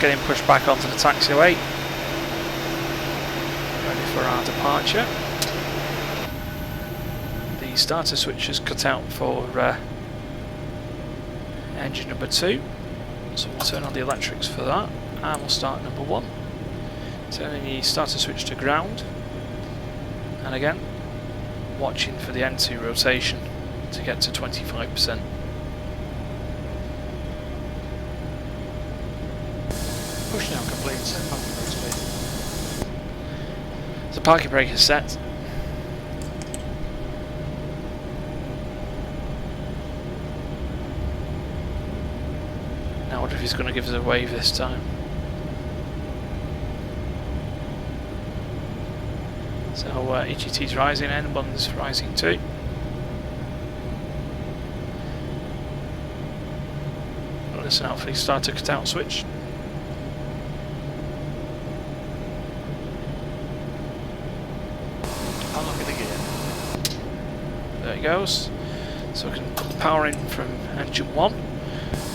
Getting pushed back onto the taxiway. Ready for our departure. The starter switch is cut out for engine number 2. So we'll turn on the electrics for that. And we'll start number 1. Turning the starter switch to ground. And again, watching for the N2 rotation to get to 25%. Push now complete, set parking brake speed. The parking brake is set. Now I wonder if he's going to give us a wave this time. So EGT's rising, N1's rising too. Listen out for the starter cut-out switch. There he goes. So we can put the power in from engine 1.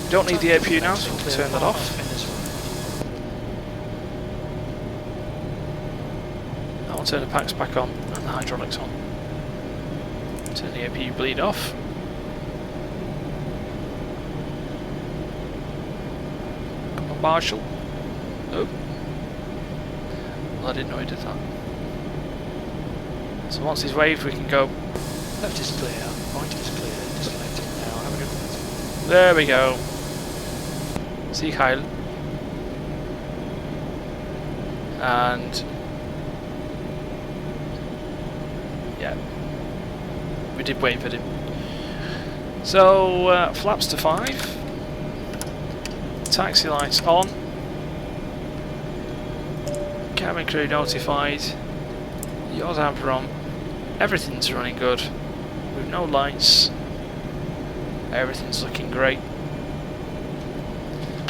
Don't need the APU now, so we can turn that off. Now we'll turn the packs back on and the hydraulics on. Turn the APU bleed off. Come on, Marshall. Oh. Well, I didn't know he did that. So once he's waved, we can go. Left is clear, right is clear, disconnecting now, have a good night. There we go. See Kyle. And yeah, we did wave at him. So flaps to 5. Taxi lights on. Cabin crew notified. Yaw damper on. Everything's running good. With no lights. Everything's looking great.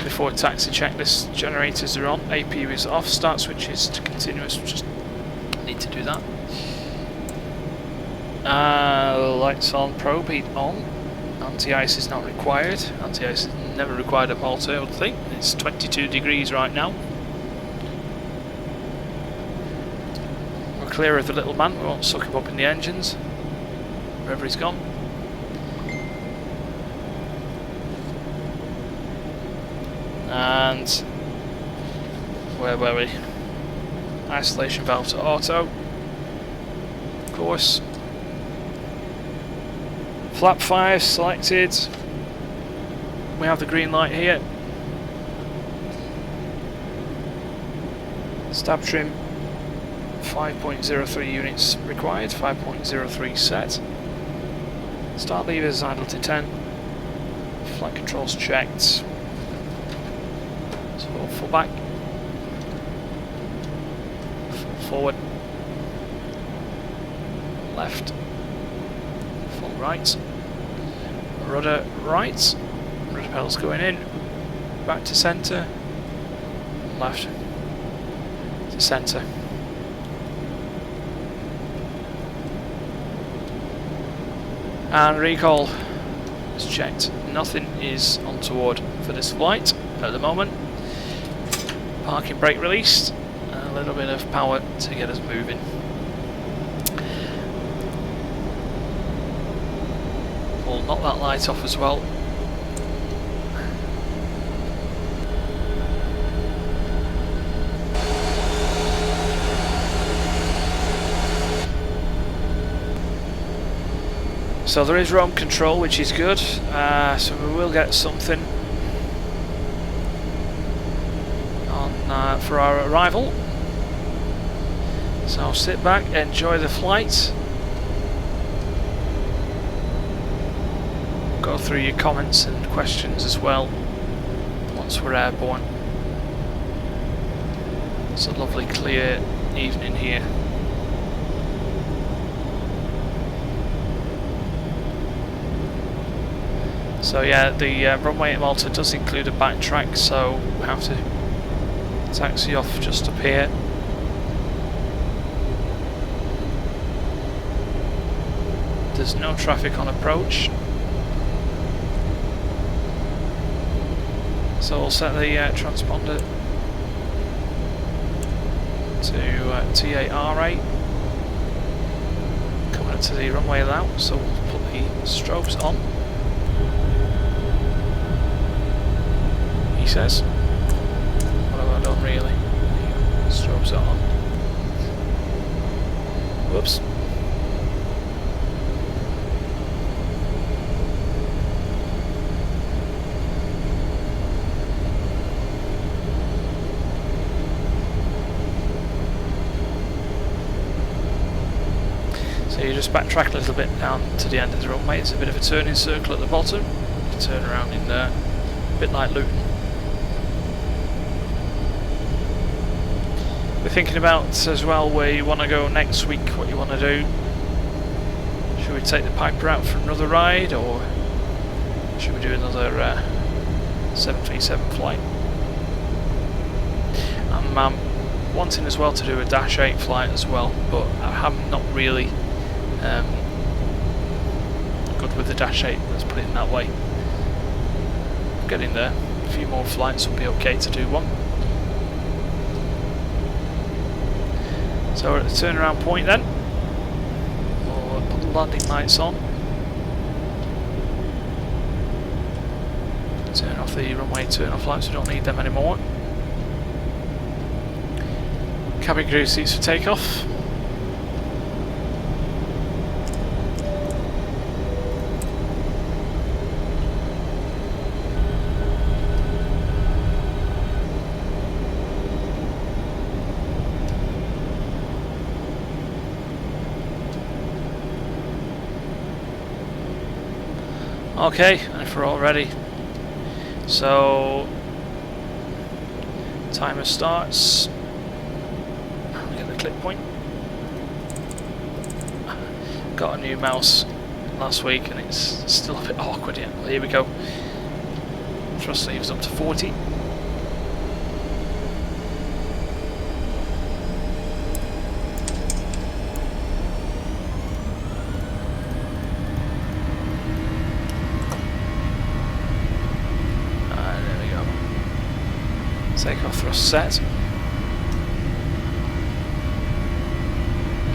Before taxi checklist generators are on, APU is off, start switches to continuous, just need to do that. Lights on, probe heat on, anti-ice is not required, anti-ice is never required at Malta I would think, it's 22 degrees right now. We're clear of the little man, we won't suck him up in the engines, wherever he's gone. And where were we? Isolation valve to auto, of course. Flap 5 selected. We have the green light here. Stab trim 5.03 units required, 5.03 set. Start levers idle to 10. Flight controls checked. Full back, full forward, left, full right, rudder right, rudder pedals going in, back to centre, left to centre. And recall is checked. Nothing is untoward for this flight at the moment. Parking brake released, and a little bit of power to get us moving. We'll knock that light off as well. So there is roam control, which is good, so we will get something for our arrival. So sit back, enjoy the flight. Go through your comments and questions as well once we're airborne. It's a lovely clear evening here. So yeah, the runway at Malta does include a back track, so we have to taxi off just up here. There's no traffic on approach, so we'll set the transponder to T8R8. Coming up to the runway now, so we'll put the strobes on. He says. What have I done really? Strobes are on. Whoops. So you just backtrack a little bit down to the end of the runway. It's a bit of a turning circle at the bottom. You can turn around in there, a bit like Luton. We're thinking about as well where you want to go next week, what you want to do. Should we take the Piper out for another ride, or should we do another 737 flight? I'm wanting as well to do a Dash 8 flight as well, but I have not really good with the Dash 8, let's put it in that way. Getting there, a few more flights will be okay to do one. So we're at the turnaround point then. We'll put the landing lights on. Turn off the runway turn-off lights, we don't need them anymore. Cabin crew seats for takeoff. Okay, and if we're all ready, so timer starts. Get the click point. Got a new mouse last week and it's still a bit awkward yet. Well, here we go. Thrust levers up to 40. Takeoff thrust set.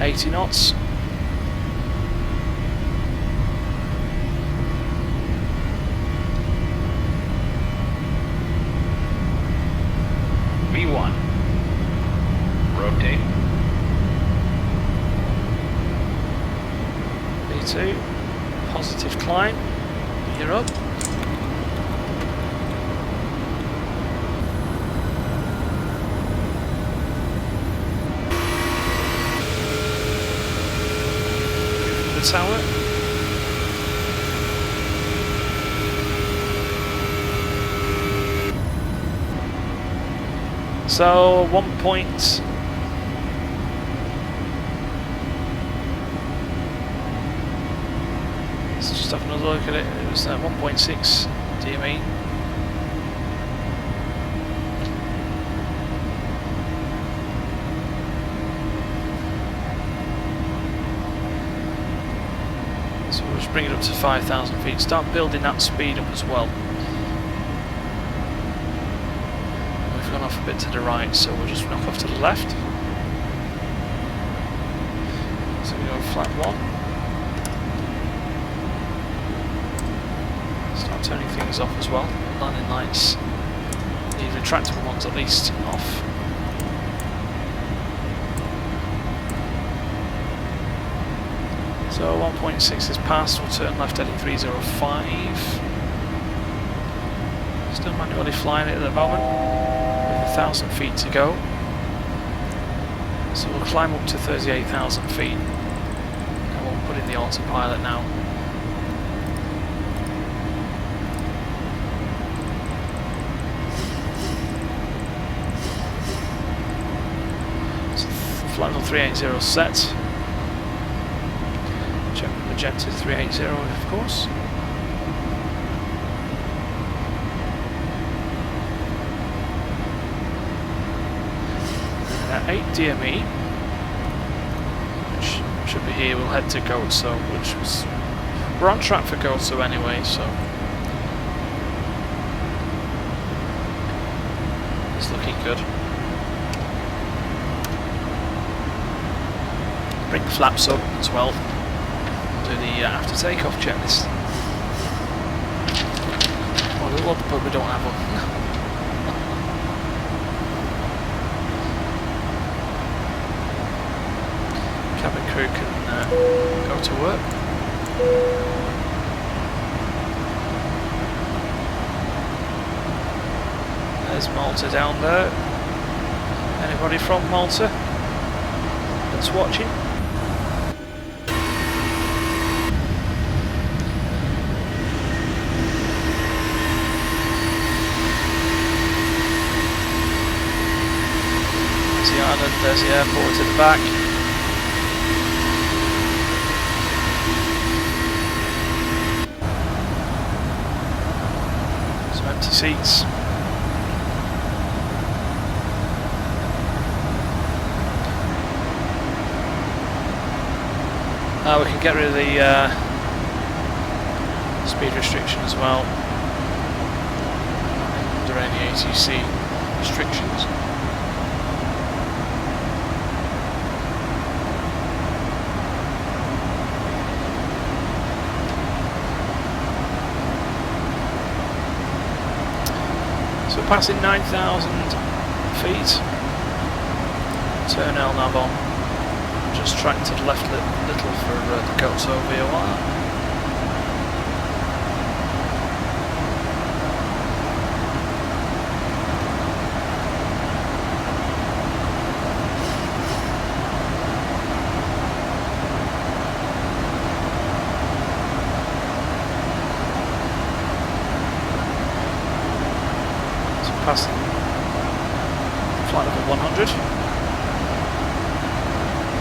80 knots. V1. Rotate. V2. Positive climb. Gear up. Tower. So 1 point. Let's just have another look at it. It was 1.6 DME. Bring it up to 5,000 feet. Start building that speed up as well. We've gone off a bit to the right, so we'll just knock off to the left. So we go flat 1. Start turning things off as well. Landing lights, the retractable ones at least, off. So 1.6 is passed, we'll turn left heading 305. Still manually flying it at the moment, with 1,000 feet to go. So we'll climb up to 38,000 feet. And we'll put in the autopilot now. So flight level 380 set. Jet to 380 of course. At 8 DME, which should be here, we'll head to Gozo, we're on track for Gozo anyway, so it's looking good. bring the flaps up as well. Do the after takeoff checklist. Well, we would, but we don't have one. Cabin crew can go to work. There's Malta down there. Anybody from Malta that's watching? There's the island, there's the airport at the back. Some empty seats. We can get rid of the speed restriction as well, under any ATC restrictions. So passing 9,000 feet, turn L nav on. Just track to the left little for the Kosovo VOR. So passing flight level 100.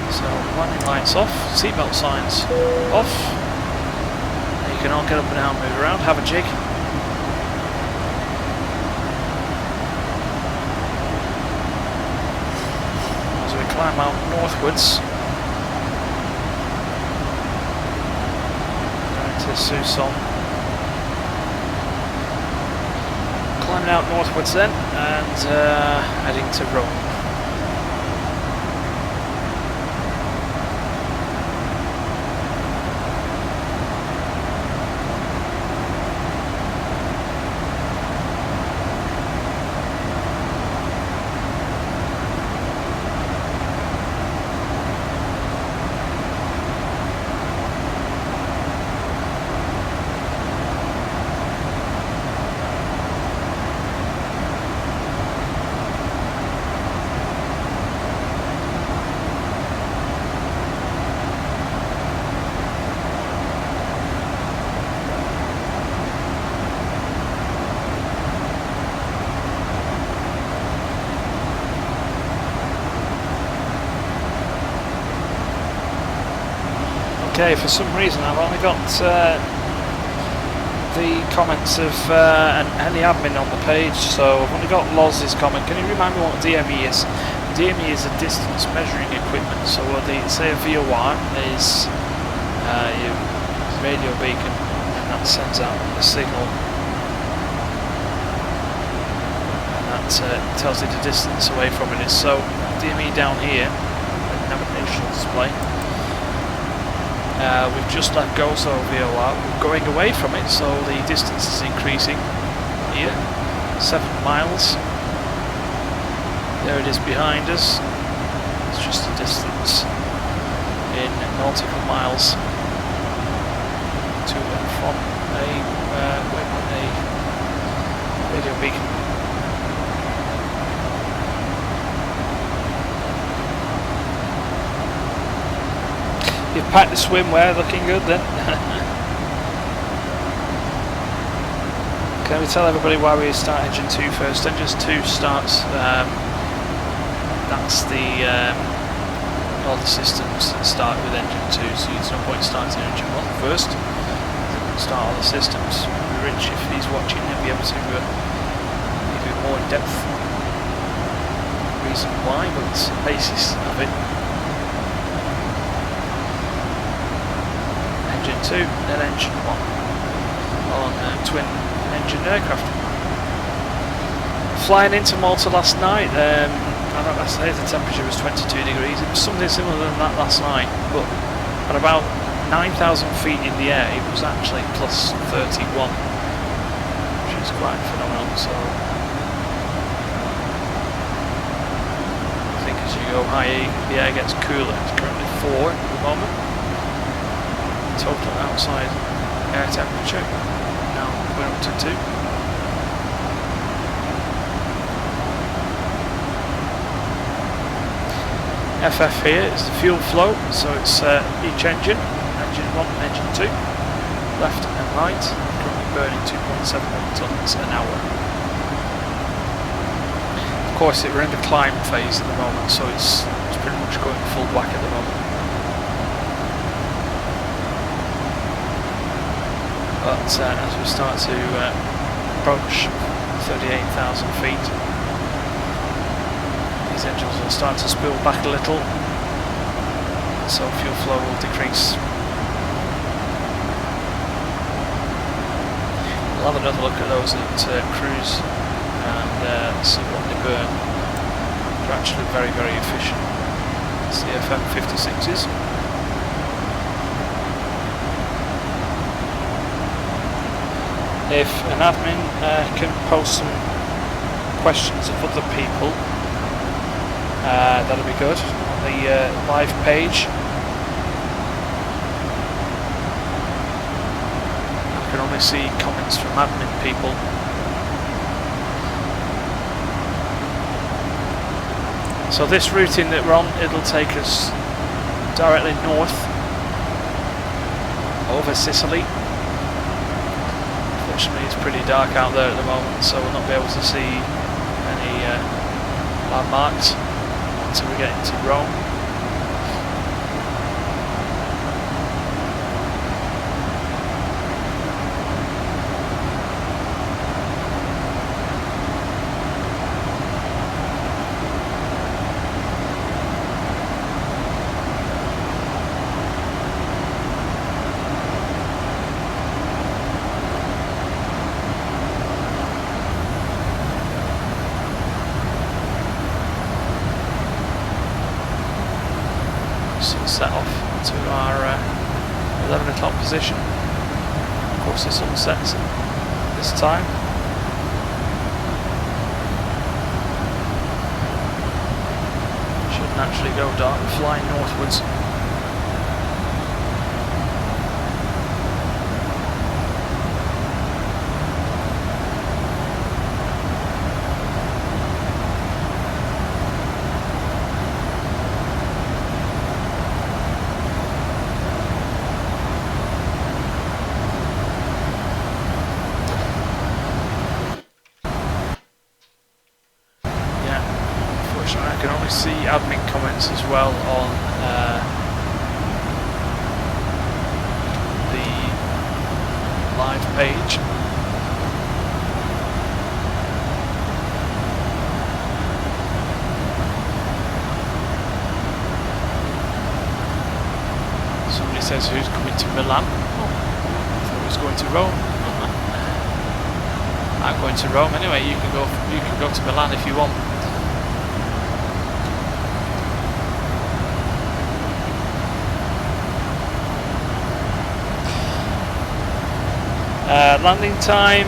So landing lights off, seatbelt signs off. Now you can all get up and down, move around, have a jig. As we climb out northwards, going to Susom. Climbing out northwards then, and heading to Rome. Okay, for some reason I've only got the comments of any admin on the page, so I've only got Loz's comment. Can you remind me what DME is? DME is a distance measuring equipment, so the say a VOR is your radio beacon, and that sends out a signal, and that tells you the distance away from it is. So DME down here, navigational display. We've just left Gozo VOR, we're going away from it, so the distance is increasing here, 7 miles. There it is behind us, it's just the distance in nautical miles to and from a radio beacon. You've packed the swimwear, looking good then. Can we tell everybody why we start engine 2 first? Engine 2 starts, that's all the systems start with engine 2, so there's no point starting engine 1 first. Start all the systems. Rich, if he's watching, he'll be able to give you more in-depth reason why, but it's the basis of it. Engine 2, then engine 1 on twin engine aircraft. Flying into Malta last night, I say the temperature was 22 degrees. It was something similar than that last night, but at about 9,000 feet in the air, it was actually plus 31, which is quite phenomenal. So I think as you go higher, the air gets cooler. It's currently 4 at the moment. Total outside air temperature now we're up to 2. FF here is the fuel flow, so it's each engine, engine 1 and engine 2, left and right, currently burning 2.71 tonnes an hour. Of course, we're in the climb phase at the moment, so it's pretty much going full whack at the moment. But as we start to approach 38,000 feet, these engines will start to spill back a little, so fuel flow will decrease. We'll have another look at those at cruise and see what they burn. They're actually very, very efficient. It's the FM56s. If an admin can post some questions of other people, that'll be good on the live page. I can only see comments from admin people. So this routing that we're on, it'll take us directly north over Sicily. Unfortunately, it's pretty dark out there at the moment, so we'll not be able to see any landmarks until we get into Rome. Set off to our 11 o'clock position. Of course the sun sets at this time. Should naturally go dark, flying northwards. I can only see admin comments as well on the live page. Somebody says who's coming to Milan. Oh, I thought he was going to Rome. I'm going to Rome anyway. You can go to Milan if you want. Landing time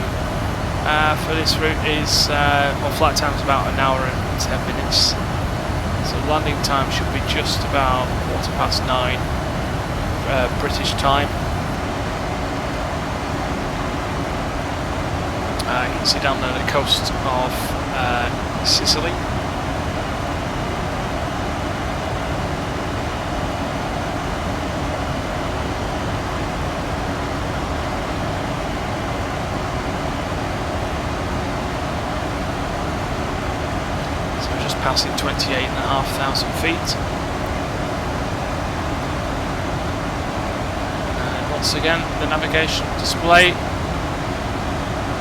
for this route is, well, flight time is about 1 hour and 10 minutes. So landing time should be just about 9:15 British time. You can see down there the coast of Sicily. Passing 28,500 feet. And once again, the navigation display.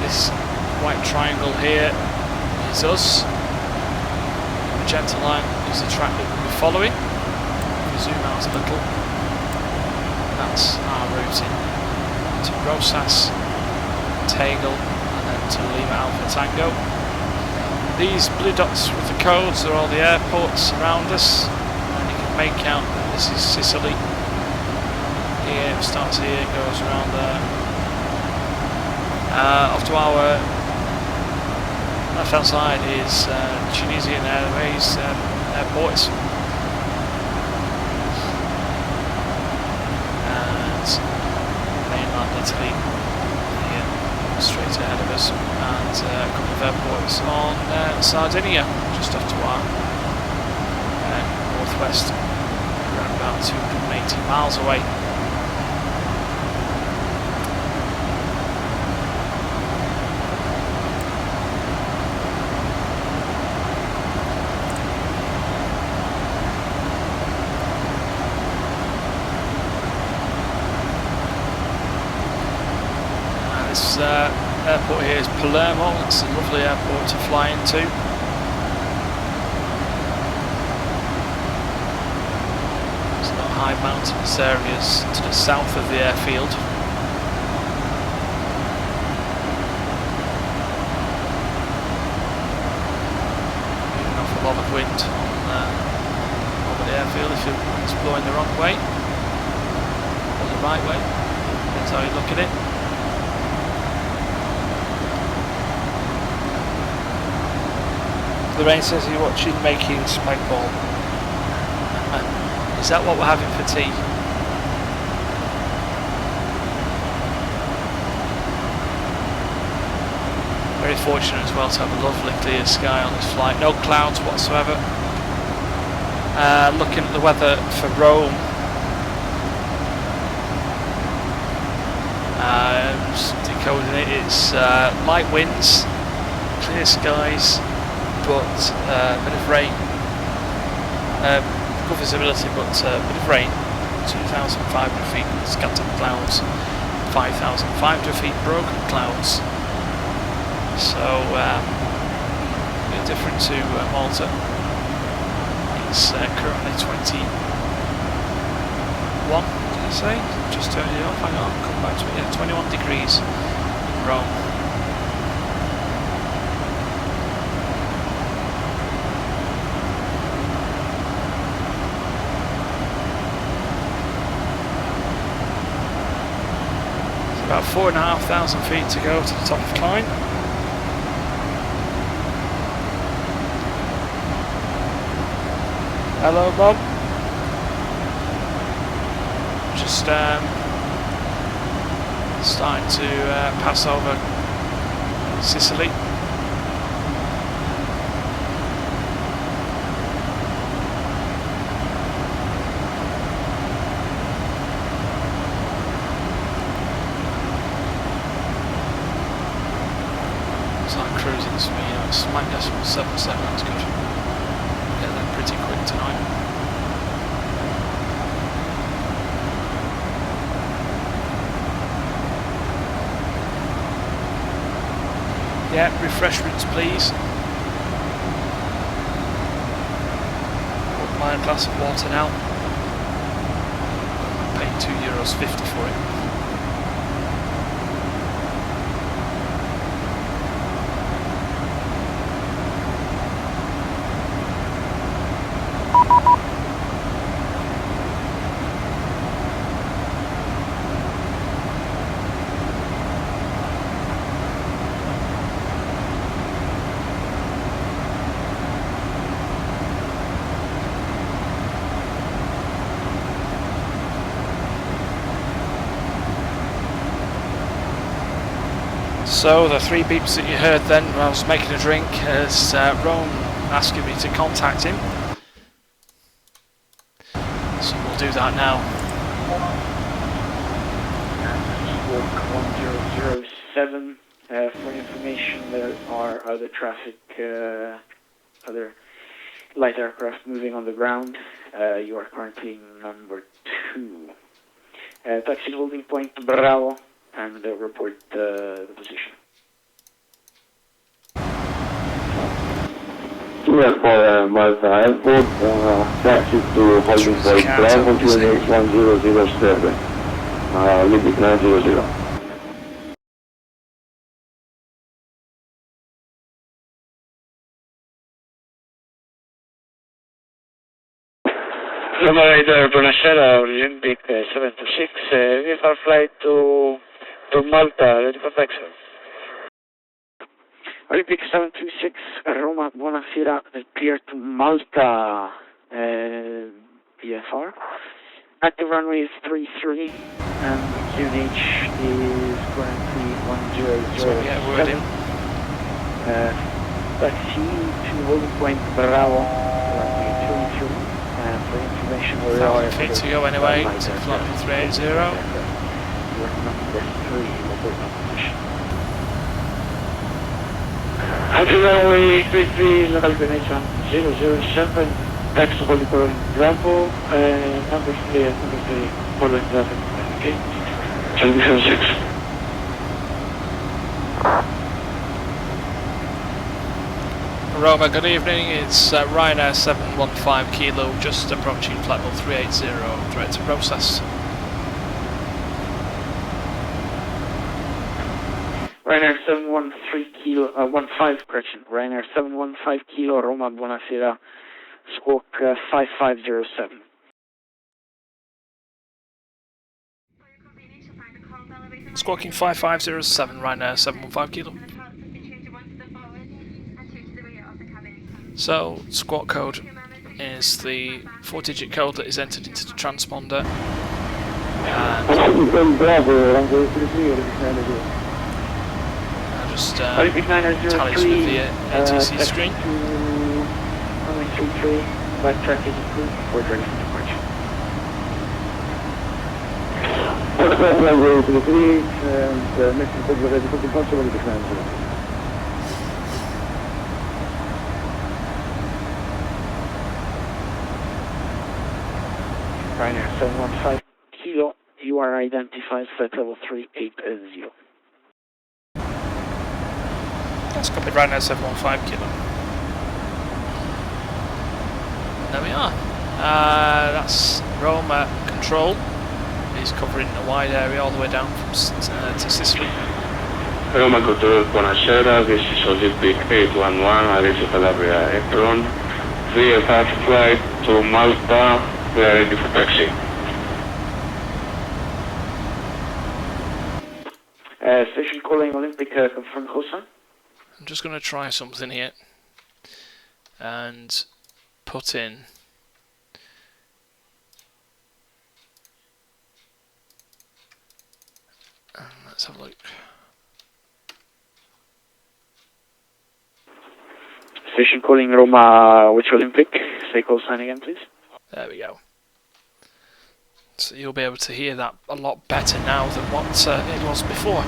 This white triangle here is us. The magenta line is the track that we'll be following. If we zoom out a little, that's our routing to Rosas, Tegel, and then to Lima Alpha Tango. These blue dots with the codes are all the airports around us, and you can make out that this is Sicily. Here, it starts here, goes around there. Off to our left hand side is Tunisian Airways airports. And mainland Italy here, straight ahead of us. And a couple of airports on Sardinia, just off to our northwest, around about 280 miles away. This airport here is Palermo. It's a lovely airport to fly into. There's no high mountainous areas to the south of the airfield. An awful lot of wind on over the airfield if it's blowing the wrong way or the right way. Depends how you look at it. Lorraine says you're watching Making Spike Ball. Is that what we're having for tea? Very fortunate as well to have a lovely clear sky on this flight. No clouds whatsoever. Looking at the weather for Rome. Just decoding it. It's light winds, clear skies, but a bit of rain, good visibility, but a bit of rain, 2,500 feet scattered clouds, 5,500 feet broken clouds, so a bit different to Malta. It's currently 21, did I say? Just turned it off, hang on, come back to it, yeah, 21 degrees in Rome. About 4,500 feet to go to the top of Klein. Hello, Bob. Just starting to pass over Sicily. Cruising this me, smack decimal 7 seconds, good. Get that pretty quick tonight. Yeah, refreshments please. Got my glass of water now. Paid €2.50 for it. So the 3 beeps that you heard then when I was making a drink is Rome asking me to contact him. So we'll do that now. Walk 1007. For information, there are other traffic, other light aircraft moving on the ground. You are currently number 2. Taxi holding point Bravo, and report the position. Here for Malta Airport, taxi to holding point Bravo, QNH 1007, Olympic 900. Roma Radar, buonasera, Olympic 726, VFR flight to Malta, ready for taxi. Olympic 726, Roma, buonasera, clear to Malta, VFR. Active runway is 33, and QNH is currently 1007. Taxi to holding point Bravo, runway 33, and for information we are 1,000 feet to go anyway, to flight 380. Number 3, local competition. Active runway 33, local connection 007, taxi holding point Bravo, number 3, following traffic. Okay? 706. Roma, good evening. It's Ryanair 715 Kilo, just approaching flight level 380, direct to process. Ryanair 713 Kilo, 15, correction. Ryanair 715 Kilo, Roma, buonasera, squawk 5507. Squawking 5507, Ryanair 715 Kilo. So, squawk code is the 4-digit code that is entered into the transponder. And I'll just tallies with the ATC screen. Runway 33, back track is approved, we're ready for departure. Runway 33, and next is ready for departure with the command. Ryanair 715 Kilo, you are identified flight level 380. That's copied Ryanair 715 Kilo. There we are. That's Roma control. He's covering a wide area all the way down from to Sicily. Roma control, buonasera, this is Olympic 811, I receive Calabria Echelon, VFR flight to Malta. We are ready for taxi. Station calling Olympic, confirm closer. I'm just going to try something here and put in let's have a look. Station calling Roma, which Olympic? Say call sign again, please. There we go. So you'll be able to hear that a lot better now than what it was before.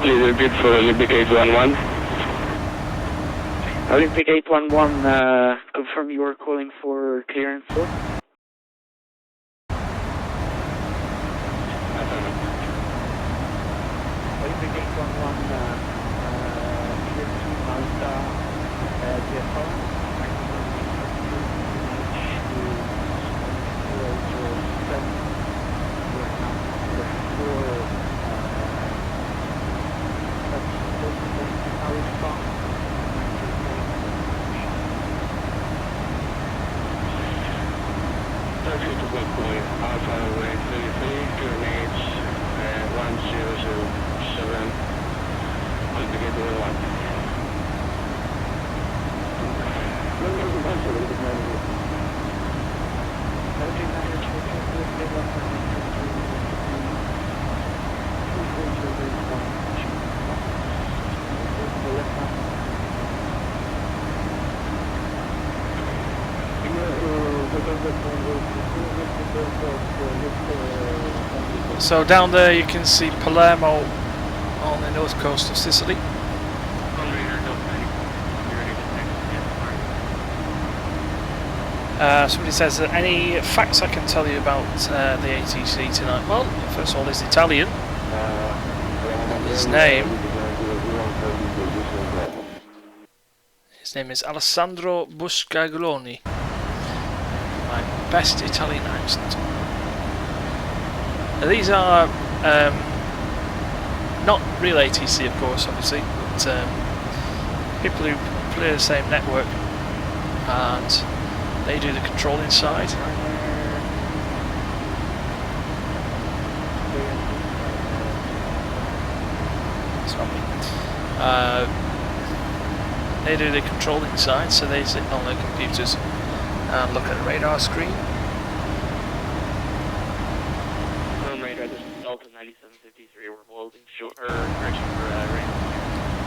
Please repeat for Olympic 811. Olympic 811, confirm you are calling for clearance for? Olympic 811, clear to Malta, VFR, So down there you can see Palermo on the north coast of Sicily. Somebody says that any facts I can tell you about the ATC tonight. Well, first of all, it's Italian. His name is Alessandro Buscaglione. my best Italian accent. Now, these are not real ATC, of course, obviously, but people who play the same network, and they do the controlling side. It's not me. They do the controlling side, so they sit on their computers and look at the radar screen. Radar, this is Delta 9753, we're holding short, correction for range.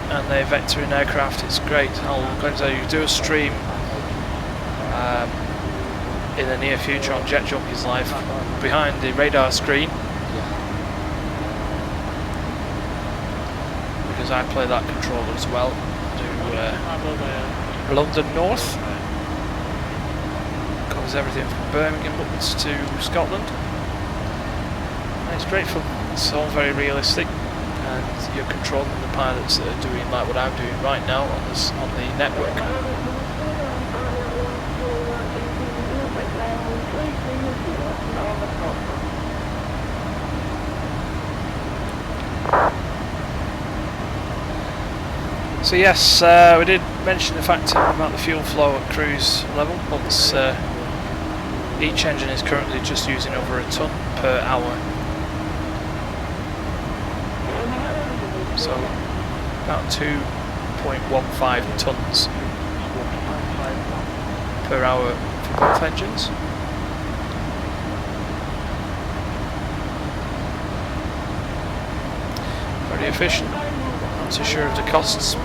And they vector in aircraft. It's great. I'm going to do a stream in the near future on Jet Junkies Live behind the radar screen, because I play that controller as well. Do London North, covers everything from Birmingham upwards to Scotland. And it's great fun. It's all very realistic, and you're controlling the pilots that are doing like what I'm doing right now on the network. So yes, we did mention the fact about the fuel flow at cruise level, but each engine is currently just using over a tonne per hour. So about 2.15 tonnes per hour for both engines. Very efficient. Not too sure of the costs.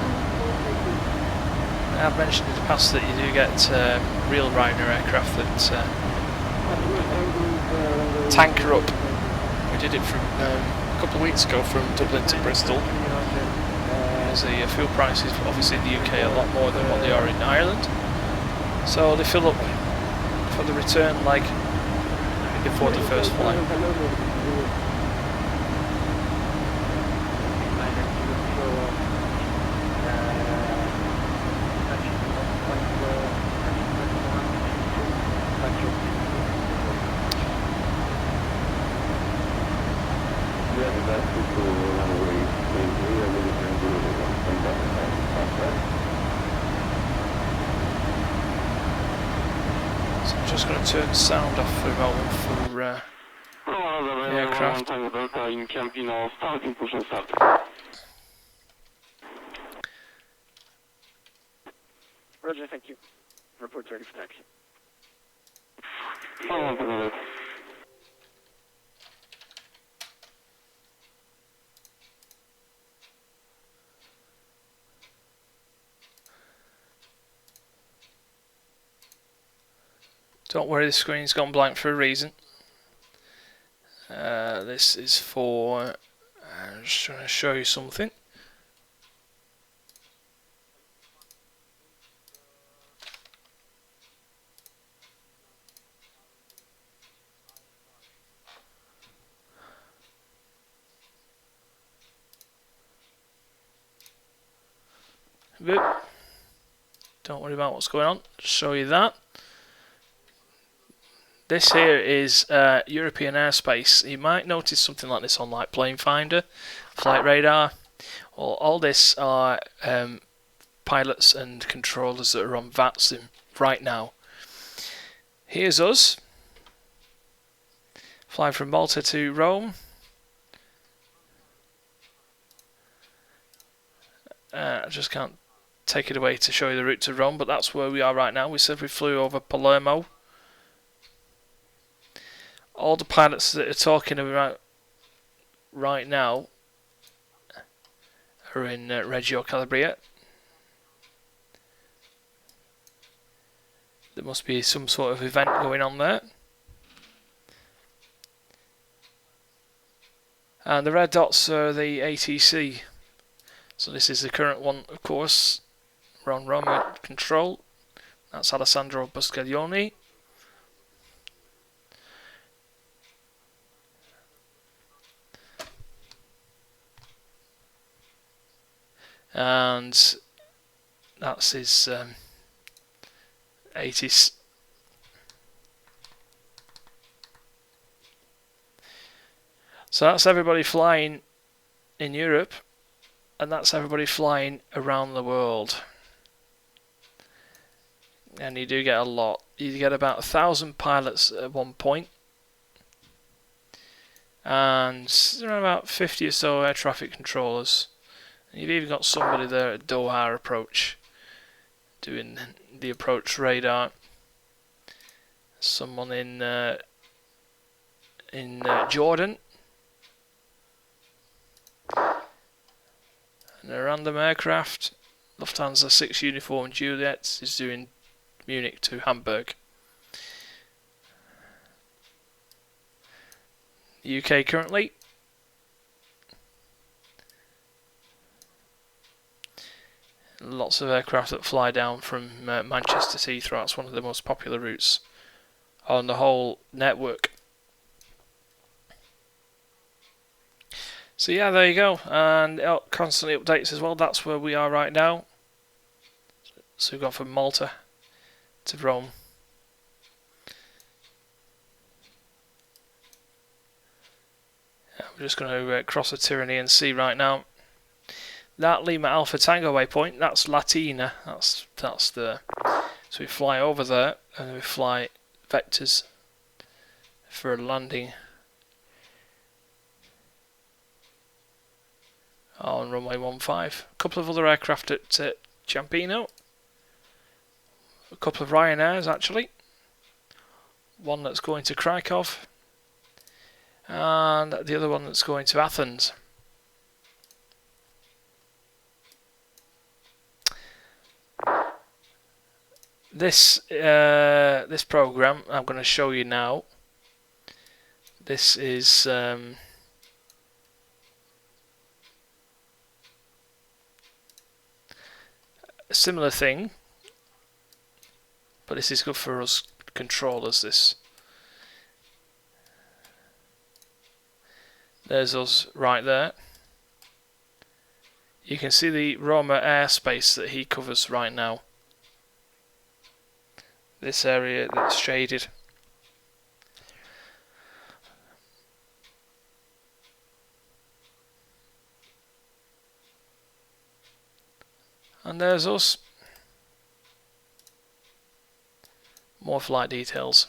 I've mentioned in the past that you do get real Ryanair aircraft that tanker up. We did it from a couple of weeks ago from Dublin to Bristol. As the fuel prices obviously in the UK are a lot more than what they are in Ireland. So they fill up for the return like before the first flight. So I'm just going to turn the sound off for a moment for the aircraft. Roger, thank you. Report ready for taxi. Don't worry, the screen's gone blank for a reason. This is for... I'm just trying to show you something. Boop. Don't worry about what's going on, just show you that. This here is European airspace. You might notice something like this on like Plane Finder, Flight Radar. Well, all this are pilots and controllers that are on VATSIM right now. Here's us, flying from Malta to Rome. I just can't take it away to show you the route to Rome, but that's where we are right now. We said we flew over Palermo. All the pilots that are talking about right now are in Reggio Calabria. There must be some sort of event going on there. And the red dots are the ATC. So this is the current one, of course. We're on Rome control. That's Alessandro Buscaglione. And that's his 80s. So that's everybody flying in Europe, and that's everybody flying around the world. And you do get a lot. You get about 1,000 pilots at one point, and around about 50 or so air traffic controllers. And you've even got somebody there at Doha approach, doing the approach radar. Someone in Jordan. And a random aircraft, Lufthansa 6 Uniform Juliet, is doing Munich to Hamburg. UK currently. Lots of aircraft that fly down from Manchester to Heathrow. It's one of the most popular routes on the whole network. So yeah, there you go, and it constantly updates as well. That's where we are right now. So we've gone from Malta to Rome. We're just going to cross the Tyrrhenian Sea right now. That Lima Alpha Tango waypoint, that's Latina. That's the. So we fly over there, and then we fly vectors for a landing on runway 15. A couple of other aircraft at Ciampino. A couple of Ryanairs actually. One that's going to Krakow, and the other one that's going to Athens. This program I'm going to show you now. This is a similar thing, but this is good for us controllers. There's us right there. You can see the Roma airspace that he covers right now. This area that's shaded. And there's us. More flight details.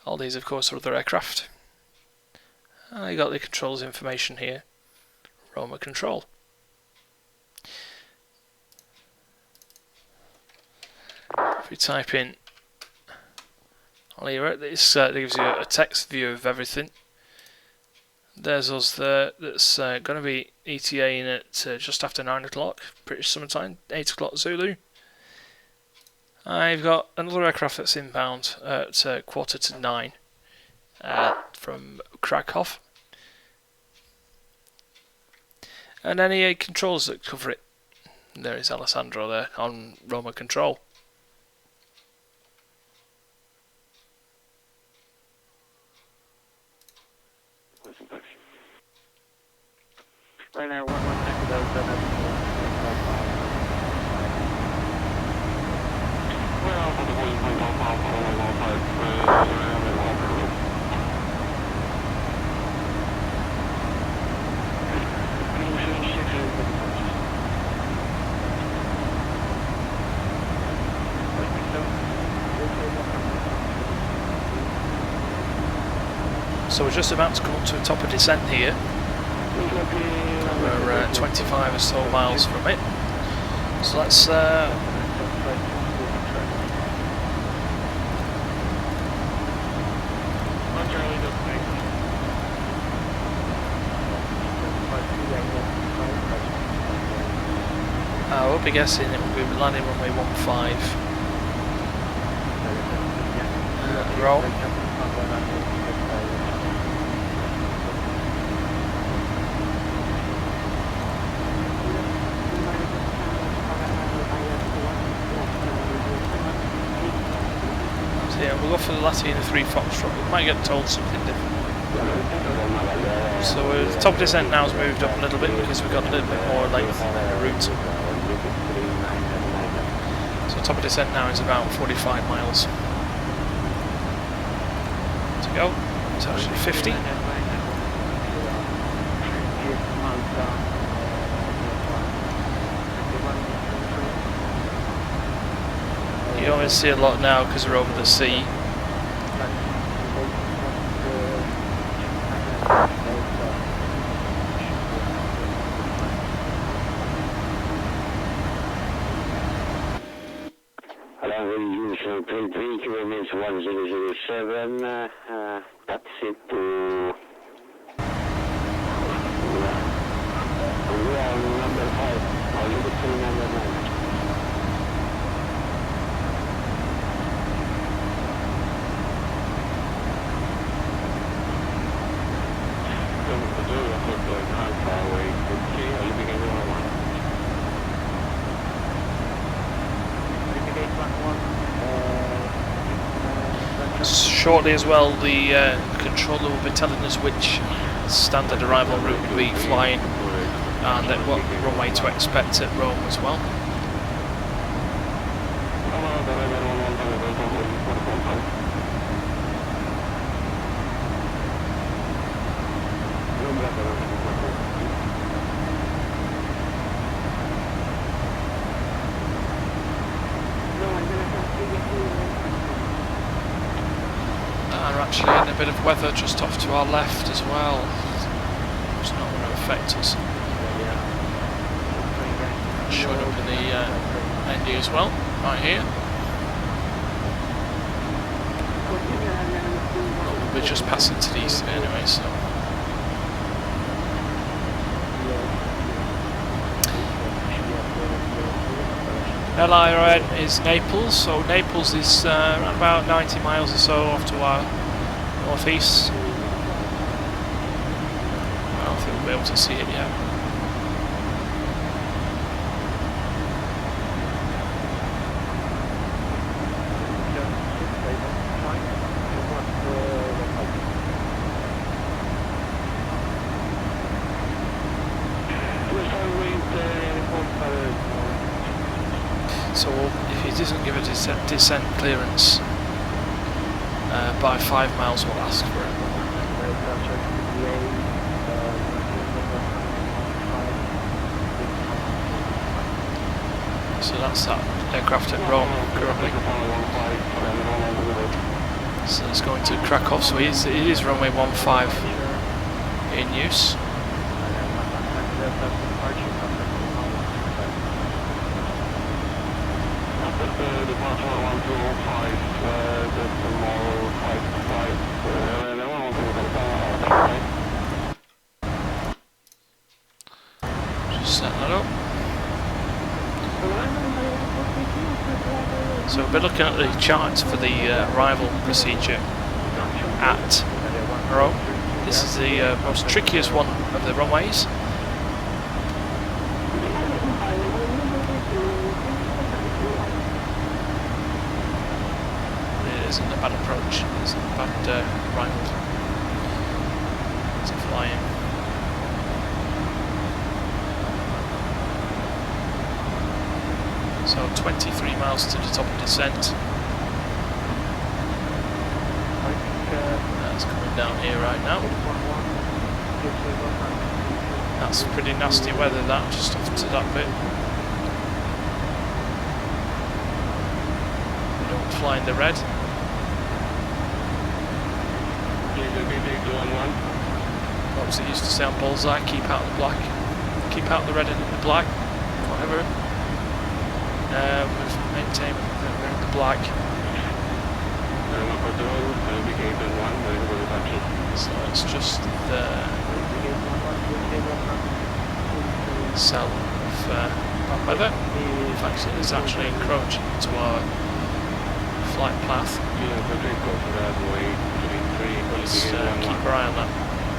All these, of course, are other aircraft. And you got the controls information here. Roma control. If we type in Lira, this gives you a text view of everything. There's us there. That's going to be ETA in at just after 9 o'clock, British summertime, 8 o'clock Zulu. I've got another aircraft that's inbound at 8:45 from Krakow. And any controls that cover it. There is Alessandro there on Roma control. Right now, one next to those. So we're just about to come up to the top of descent here. We're 25 or so miles from it. So let's I will be guessing it will be landing runway 15. Roll. So yeah, we'll go for the Latina 3 Foxtrot. We might get told something different. So the top of descent now has moved up a little bit because we've got a little bit more length in the route. So top of descent now is about 45 miles to go. It's actually 50. You don't really see a lot now because we're over the sea. Kilometers 1007, taxi to number 5, I'll leave it to number 9. Shortly as well, the controller will be telling us which standard arrival route we'll be flying and at what runway to expect at Rome as well. And we're actually in a bit of weather just off to our left as well. It's not going to affect us. Showing up in the ND as well, right here. Well, we'll be just passing to the east anyway, so. LIRN is Naples, so Naples is around about 90 miles or so off to our northeast. I don't think we'll be able to see it yet. So if he doesn't give a descent clearance by 5 miles, we'll ask for it. So that's that aircraft at Rome currently. So it's going to Krakow, so it is runway 15 in use. Just set that up. So we'll be looking at the charts for the arrival procedure at Rome. This is the most trickiest one of the runways. It isn't a bad approach, it's a bad arrival to fly in. So 23 miles to the top of descent. That's coming down here right now. That's pretty nasty weather, that, just off to that bit. We don't fly in the red. What was it used to say on Bullseye? Keep out the black. Keep out the red and the black. Whatever. We've maintained that we're in the black. So it's just the cell of bad weather. In fact, it is actually encroaching into our flight path. Let's keep our eye on that.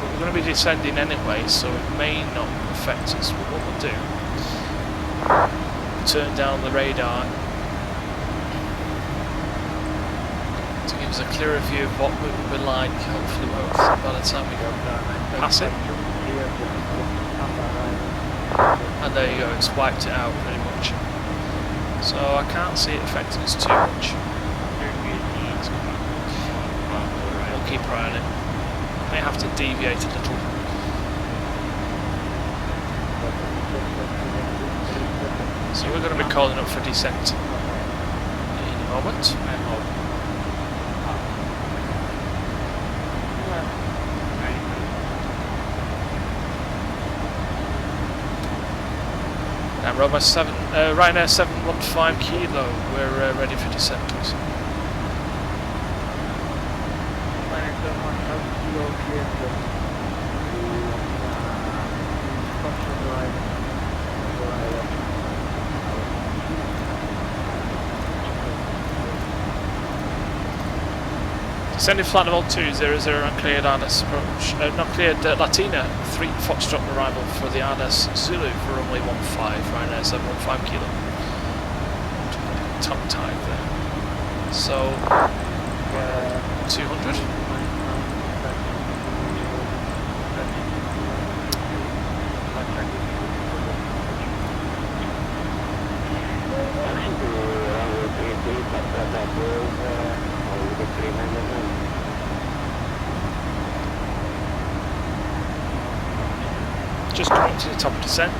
But we're going to be descending anyway, so it may not affect us. But what we'll do, turn down the radar to give us a clearer view of what we will be like, hopefully by the time we go pass it. And there you go, it's wiped it out pretty much. So I can't see it affecting us too much. We'll keep our eye on it. May have to deviate a little. So we're going to be calling up for descent in a moment. And Ryanair 715 Kilo, we're ready for descent, please. Descending flight level 200, uncleared RNS approach, not cleared Latina, 3 Foxtrot arrival for the RNS Zulu for runway 15, Ryanair 715 Kilo. Tongue tied there. So, 200. Just coming to the top of descent.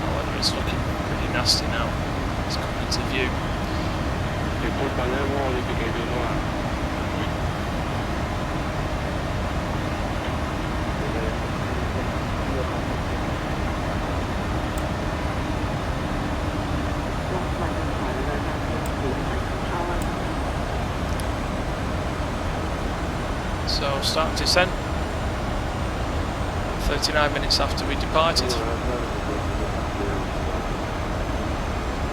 Oh, weather is looking pretty nasty now. It's coming into view. So start descent. 39 minutes after we departed.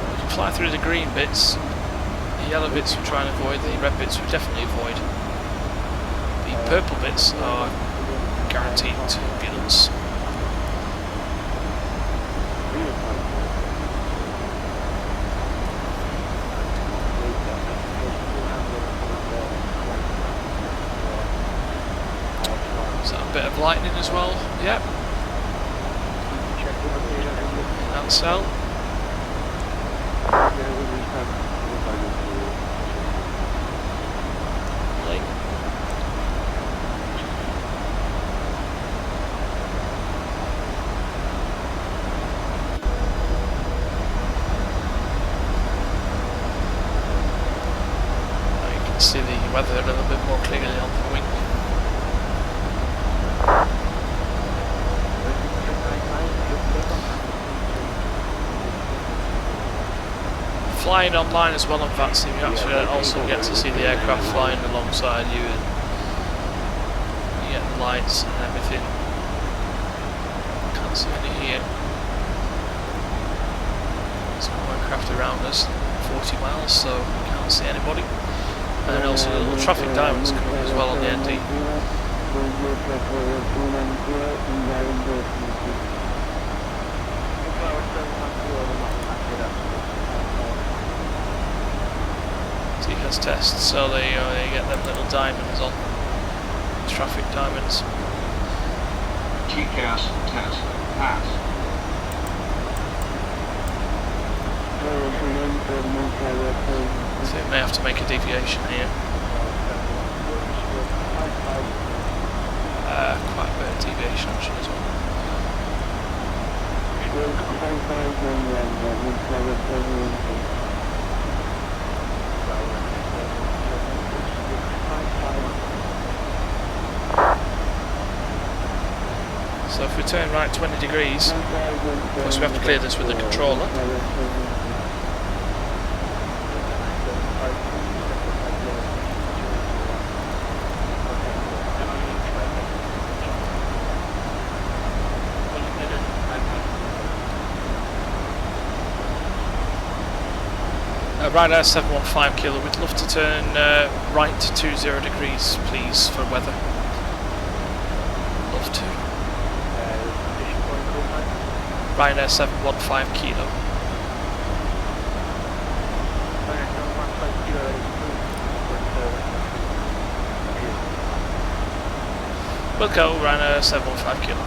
We can fly through the green bits. The yellow bits we try and avoid, the red bits we definitely avoid. The purple bits are guaranteed turbulence. Bit of lightning as well, yep. Cancel. Link. Now you can see the weather a little bit more clearly on the wing. Flying online as well on VATSIM, you actually also get to see the aircraft flying alongside you, and you get the lights and everything. Can't see any here. There's no aircraft around us, 40 miles, so we can't see anybody. And then also the little traffic diamonds coming as well on the ND. TCAS tests, so they get them little diamonds on, traffic diamonds. TCAS test pass. So it may have to make a deviation here. Quite a bit of deviation actually as well. So if we turn right 20 degrees, of course we have to clear this with the controller. Ryanair 715 Kilo, we'd love to turn right to 20 degrees please for weather. Love to. Ryanair 715 Kilo. We'll go Ryanair 715 Kilo.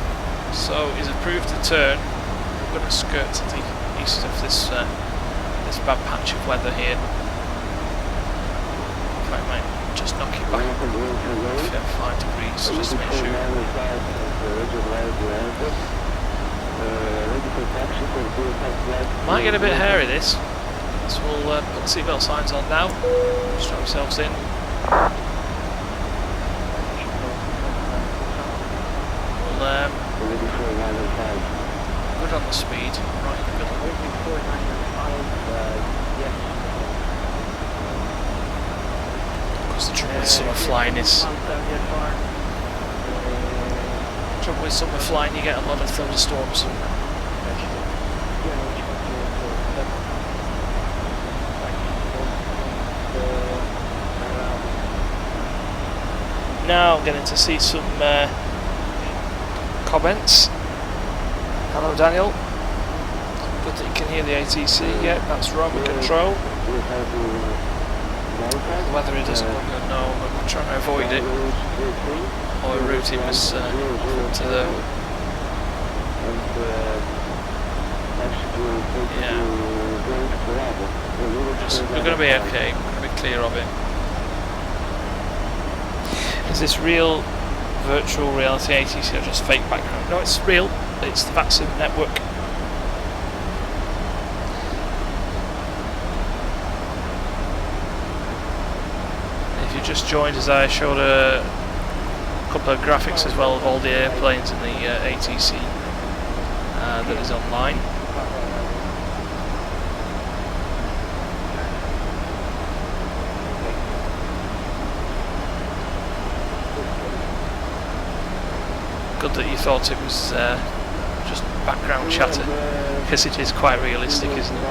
So he's approved the turn. We're going to skirt to the east of this this bad patch of weather here. In fact, I might just knock it back 5 degrees just to make sure. Might get a bit hairy this. So we'll put the seatbelt signs on now. Strap ourselves in. We'll good on the speed, right in the middle. Because the trouble with summer flying is... trouble with summer flying, you get a lot of thunderstorms. Now I'm getting to see some comments. Hello Daniel. Good that you can hear the ATC. Yeah, that's Roman control. The weather it doesn't look good, no, but we're trying to avoid it. Our routing was to the... Yeah. We're going to be okay, we're going to be clear of it. Is this real virtual reality ATC or just fake background? No, it's real. It's the vaccine network. If you just joined, as I showed a couple of graphics as well of all the airplanes in the ATC that is online. Good that you thought it was just background chatter, because it is quite realistic, isn't it?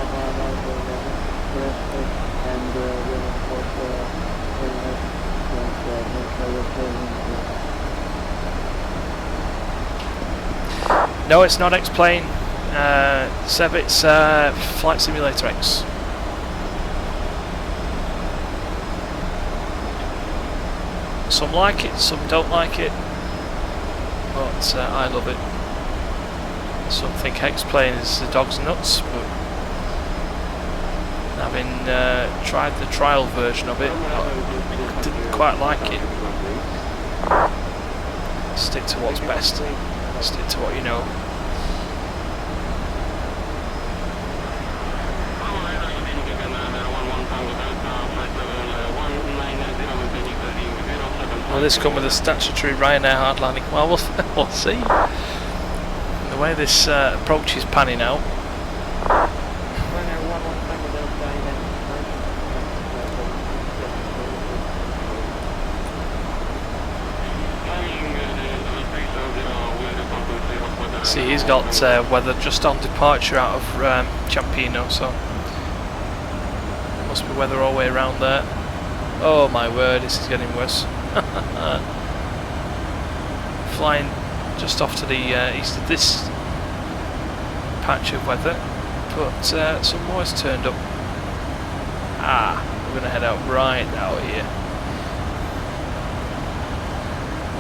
No, it's not X-Plane, Seb, it's Flight Simulator X. Some like it, some don't like it. But I love it. Some think X-Plane is the dog's nuts, but having tried the trial version of it, I didn't quite like it. Stick to what's best. Stick to what you know. Will this come with a statutory Ryanair hard landing? Well, we'll see. The way this approach is panning out. See, he's got weather just on departure out of Ciampino, so there must be weather all the way around there. Oh my word, this is getting worse. Flying just off to the east of this patch of weather, but some more has turned up. Ah, we're going to head out right out here.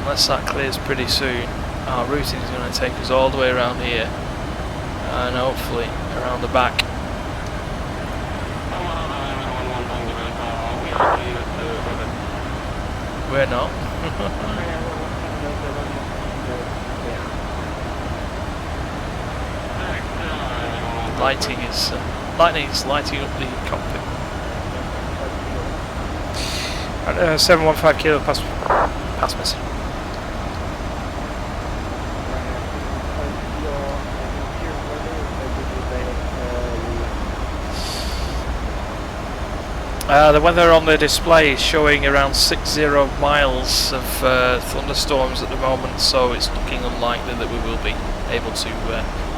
Unless that clears pretty soon, our routing is going to take us all the way around here and hopefully around the back. We're not. Lightning is lighting up the cockpit. 715 kilo pass message. The weather on the display is showing around 60 miles of thunderstorms at the moment, so it's looking unlikely that we will be able to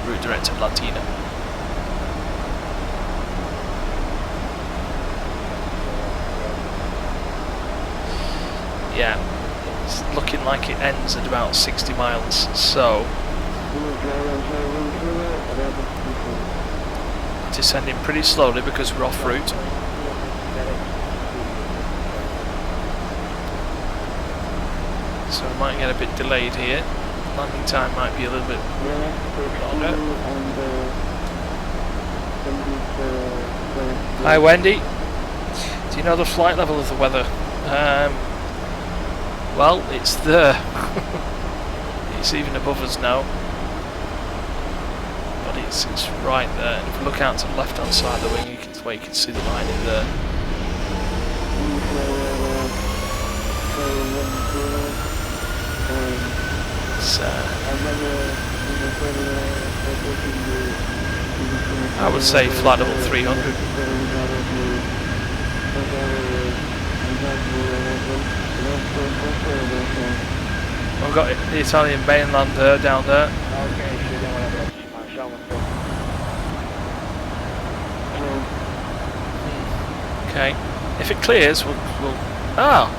route direct to Latina. Yeah, it's looking like it ends at about 60 miles, so descending pretty slowly because we're off route. So we might get a bit delayed here. landing time might be a little bit longer. Hi Wendy, do you know the flight level of the weather? Well, it's there. It's even above us now, but it's right there. And if we look out to the left hand side of the wing, you can see the line in there. It's, I would say flight level 300. We've got the Italian mainland there, down there. Okay, if it clears, we'll... Oh!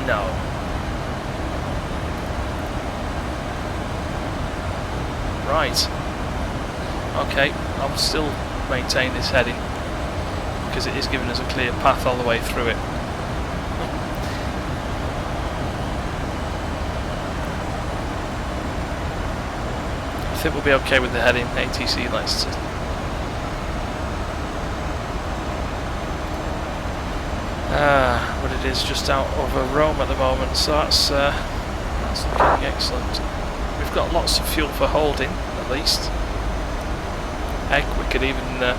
No. Right. Okay, I'll still maintain this heading because it is giving us a clear path all the way through it. I think we'll be okay with the heading. ATC likes to... but it is just out over Rome at the moment, so that's looking excellent. We've got lots of fuel for holding, at least. Heck, we could even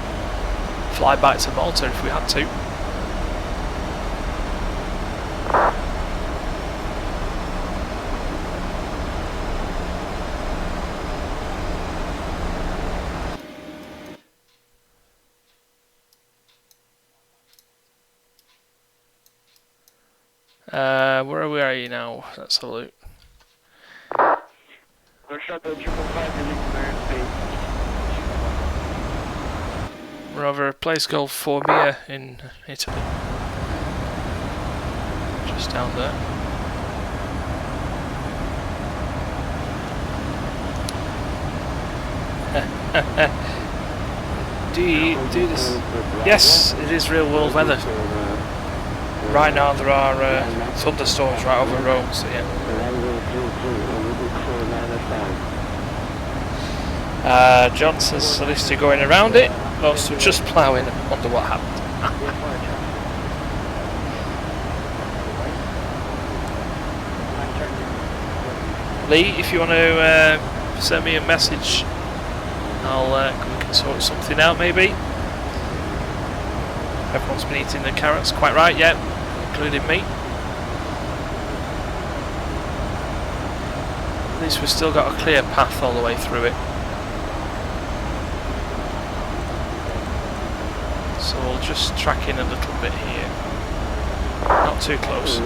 fly back to Malta if we had to. Where are you now? Let's have a look. We're over a place called Formia in Italy. Just down there. do this? Yes, it is real world weather. Right now there are thunderstorms right over Rome, so yeah. John says at least you're going around it, most are just ploughing. I wonder what happened. Lee, if you want to send me a message, we can sort something out maybe. Everyone's been eating the carrots, quite right, yeah, including me. At least we've still got a clear path all the way through it. So we'll just track in a little bit here. Not too close.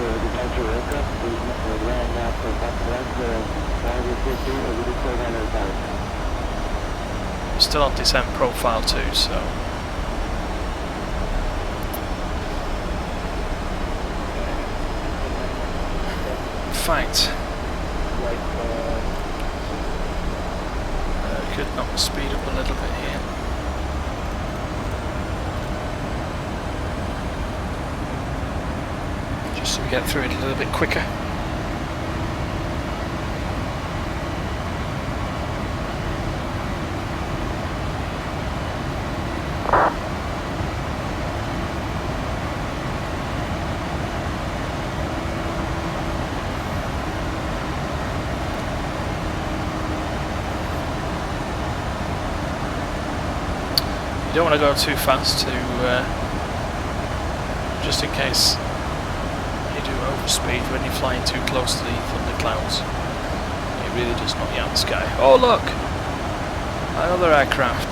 We're still on descent profile too, so... Fact. Could knock the speed up a little bit here. Just so we get through it a little bit quicker. You don't want to go too fast to just in case you do overspeed when you're flying too close to the thunderclouds. It really does knock you out of the sky. Oh look! Another aircraft.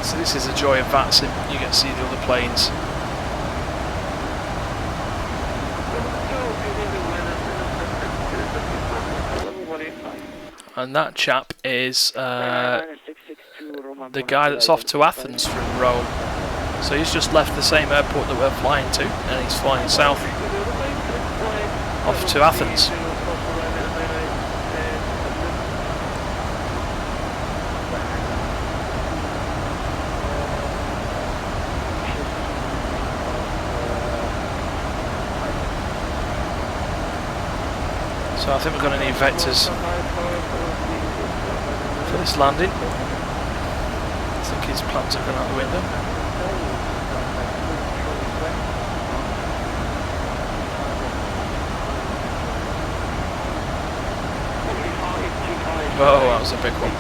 So this is the joy of VATS, you get to see the other planes. And that chap is the guy that's off to Athens from Rome. So he's just left the same airport that we're flying to, and he's flying south off to Athens. So I think we're going to need vectors for this landing. I think his plans have gone out the window. Oh, that was a big one.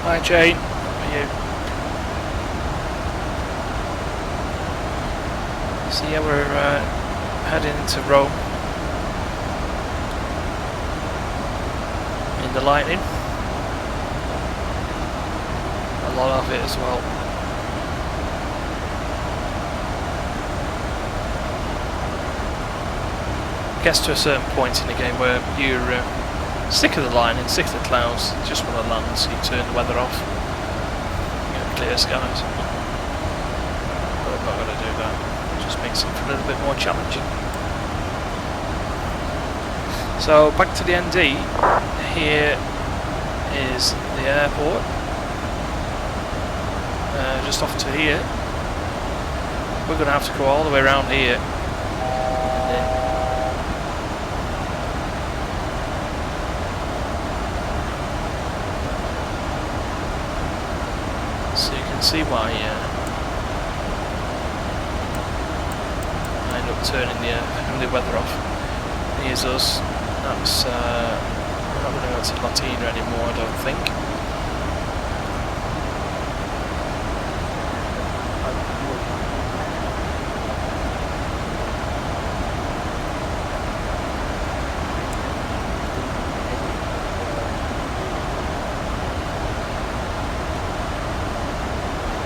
Hi Jane, how are you? So yeah, we're heading into Rome in the lightning. A lot of it as well. Gets to a certain point in the game where you're sick of the lightning, sick of the clouds, you just want to land, so you turn the weather off. You get clear skies. But I'm not going to do that. It just makes it a little bit more challenging. So back to the ND. Here is the airport. Just off to here. We're going to have to go all the way around here. See why I end up turning the weather off. Here's us. That's we're not going to go to Latina anymore, I don't think.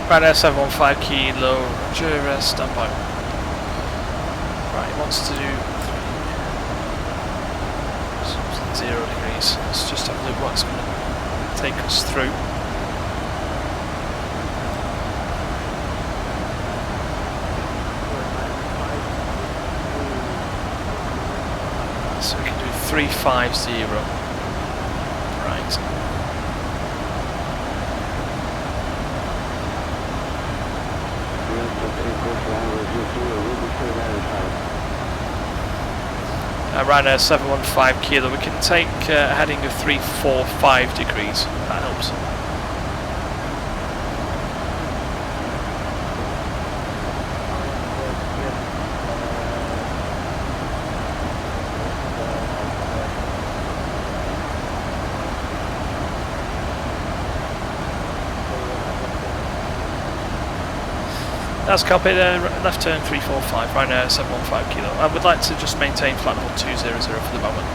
Right there, 715 kilo, Roger, stand by. Right, he wants to do 0 degrees. Let's just have a look what's going to take us through. So we can do 350. Right. Right now 715 kilo, we can take a heading of 345 degrees, that helps. That's copied, left turn 345, right now 715 kilo. I would like to just maintain flight level 200 for the moment.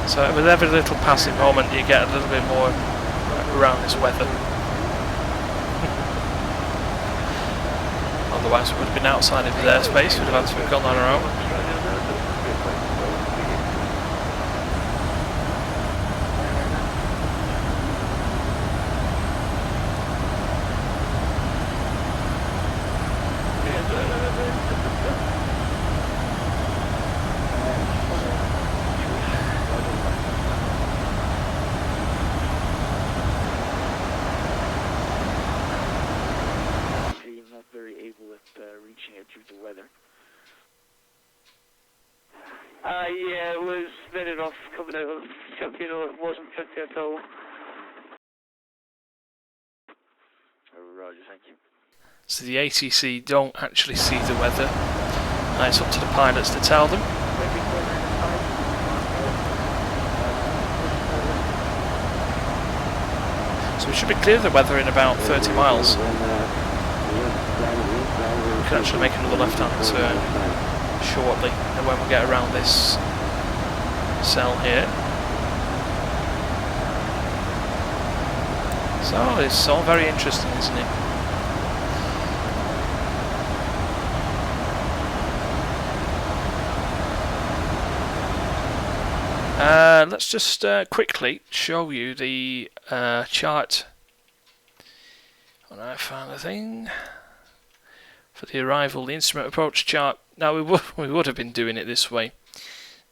So with every little passing moment you get a little bit more around this weather. Otherwise we would have been outside of his airspace, we'd have had to have gone on our own. Yeah, it was vetted off coming out of Campino, it wasn't 50 at all. Roger, thank you. So the ATC don't actually see the weather, and it's up to the pilots to tell them. So we should be clear of the weather in about 30 miles. We can actually make another left-hand turn shortly, and when we get around this cell here. So it's all very interesting, isn't it? Let's just quickly show you the chart. When I found the thing for the arrival, the instrument approach chart. Now we would have been doing it this way,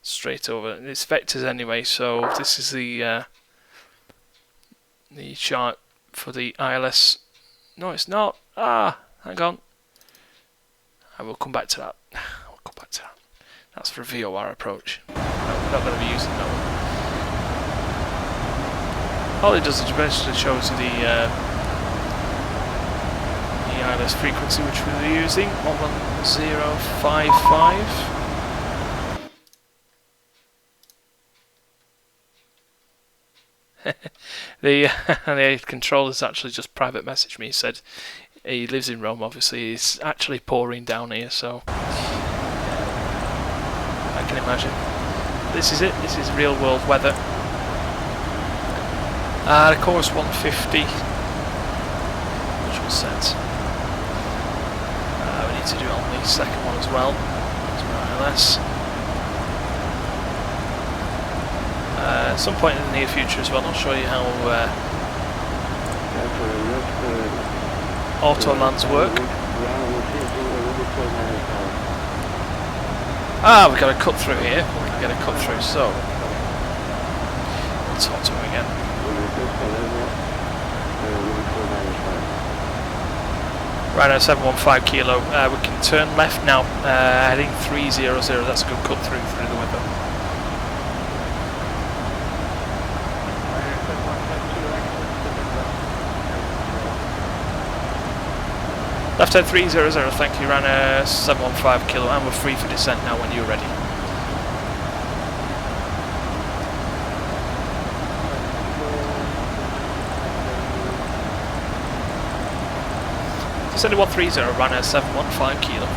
straight over. It's vectors anyway, so this is the chart for the ILS. No, it's not. Ah, hang on. I will come back to that. I'll come back to that. That's for a VOR approach. No, we're not going to be using that one. All it does is basically shows you the ILS frequency which we were using, 11055. The controller's actually just private messaged me. He said he lives in Rome, obviously. It's actually pouring down here, so I can imagine. This is it. This is real world weather. The course 150, which was set. We need to do it on the second one as well. ILS. At some point in the near future as well, I'll show you how auto-lands work. We've got a cut through here. We can get a cut through, so we'll talk to him again. Right now, 715 kilo. We can turn left now, heading 300. That's a good cut through the weather. Left head 300, thank you, ran 715 kilo, and we're free for descent now when you're ready. Descended 130, ran 715 kilo,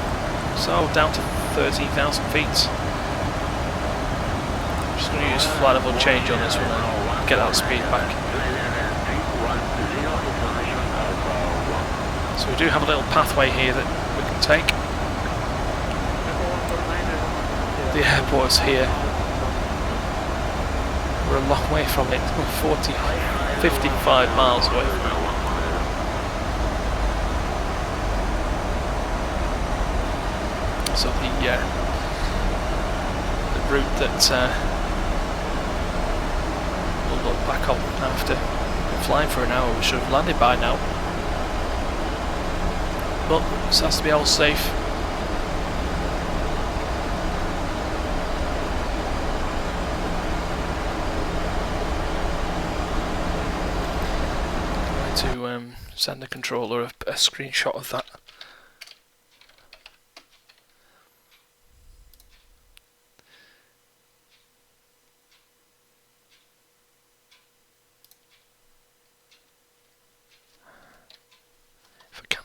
so down to 13,000 feet. Just going to use flight level change on this one and get that speed back. So we do have a little pathway here that we can take. The airport's here. We're a long way from it. We're 55 miles away from it. So the route that we'll look back on after flying for an hour, we should have landed by now. But this has to be all safe. I'm going to send the controller a screenshot of that. If I can.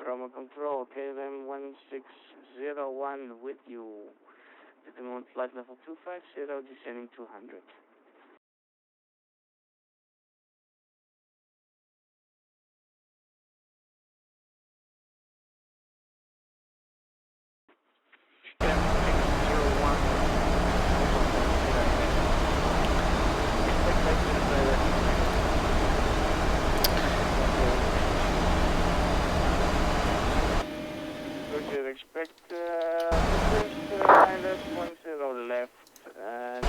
Roma Control, KLM 1601 with you. At the moment, flight level 250, descending 200. Expect ILS 10 left and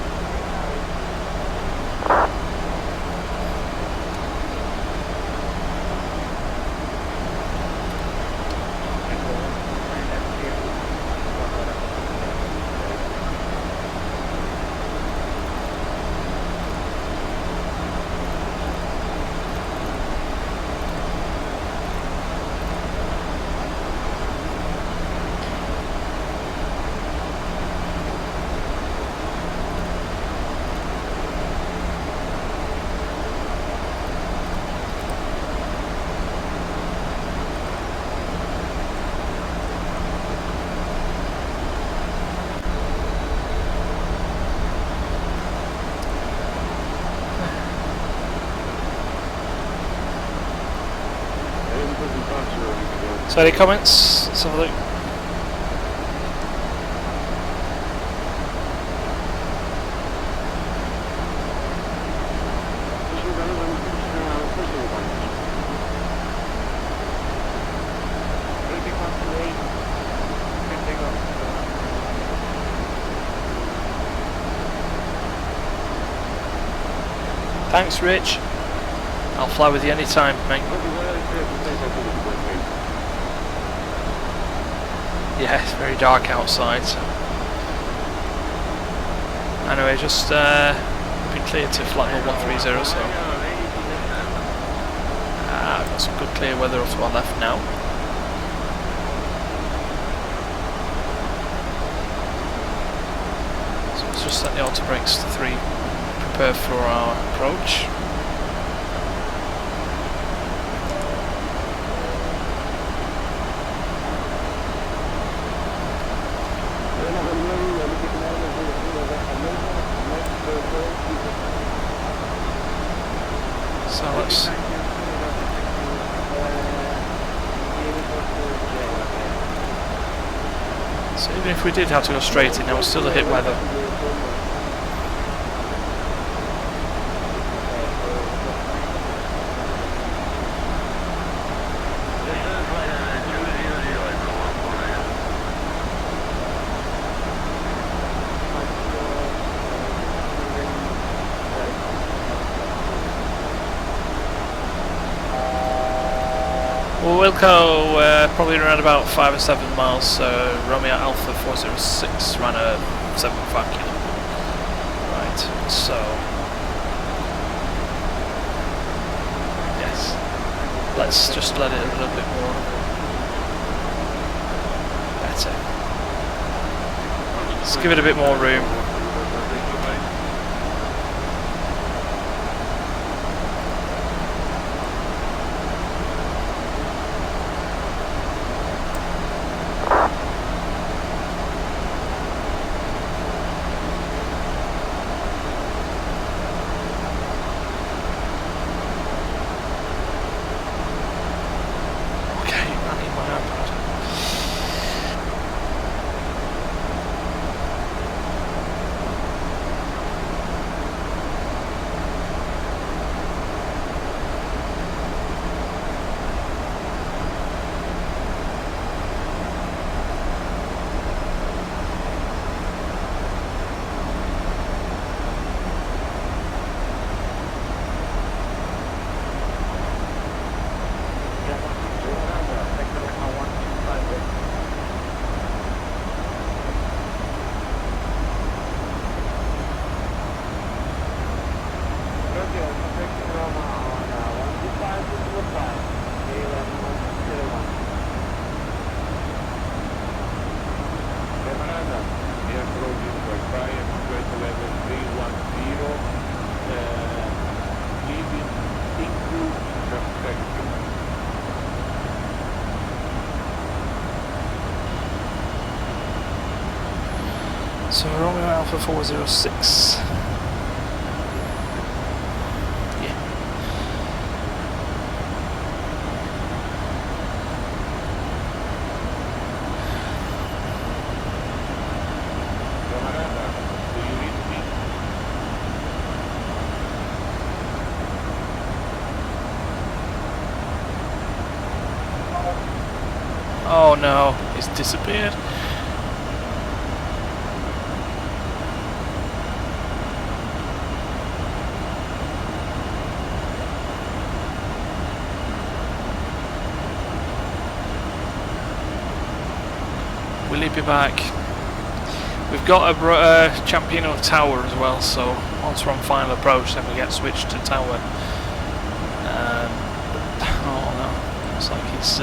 So any comments? Let's have a look. Thanks, Rich. I'll fly with you anytime, mate. Yeah, it's very dark outside. So. Anyway, just been cleared to flight level 130, so I've got some good clear weather off to our left now. So let's just set the auto brakes to 3. Prepare for our approach. So let's. So even if we did have to go straight in, now we're still a hit weather. We'll go probably around about 5 or 7 miles, so Romeo Alpha 406 ran a 75 kilo. Right, so yes, let's just let it a little bit more better. Let's give it a bit more room. So Romeo Alpha 406. Yeah. Oh no, it's disappeared. Will he be back? We've got a Champino tower as well, so once we're on final approach then we get switched to tower. Oh no, looks like he's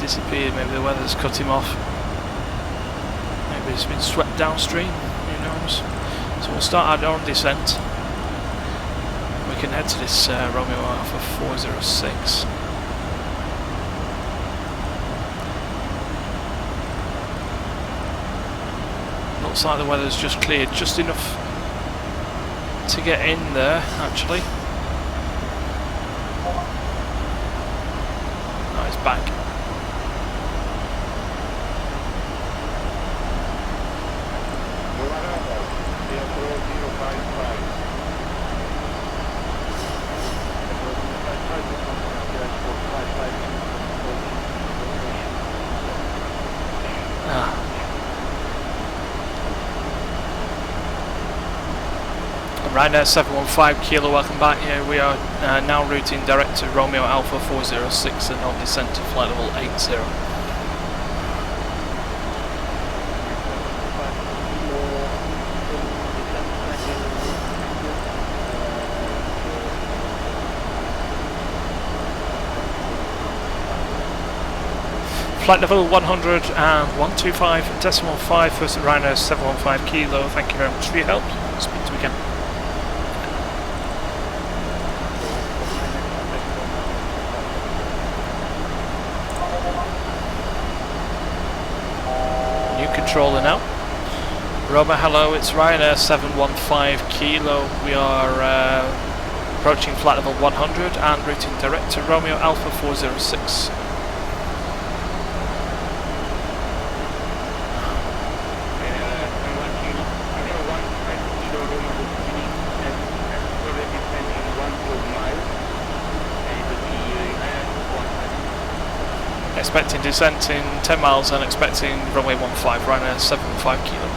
disappeared. Maybe the weather's cut him off. Maybe he's been swept downstream, who knows. So we'll start our own descent. We can head to this Romeo Alpha 406. Looks like the weather's just cleared, just enough to get in there actually. Oh, it's back. Ryanair 715 Kilo, welcome back. Here we are now routing direct to Romeo Alpha 406 and on descent to flight level 80. Flight level 100 and 125.5 first at Ryanair 715 Kilo. Thank you very much for your help. Speak to you again. Controller now. Roma, hello, it's Ryanair 715 Kilo. We are approaching flight level 100 and routing direct to Romeo Alpha 406. Expecting descent in 10 miles and expecting runway 15, Ryanair 75 Kilo.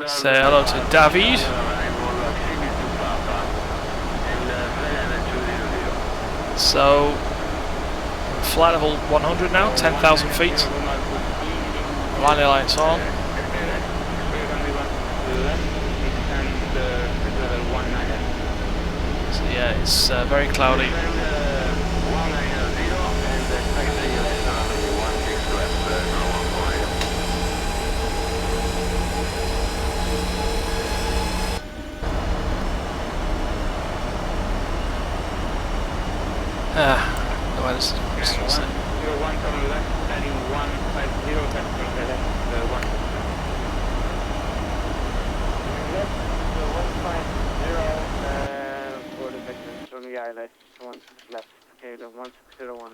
Say hello to David. So, flight level 100 now, 10,000 feet. Landing lights on. So yeah, it's very cloudy. The weather's insane. 01 turn left, heading 150, taxi left, 1. Left, 150, for the victims from the islet, 1 left, okay, the 1601.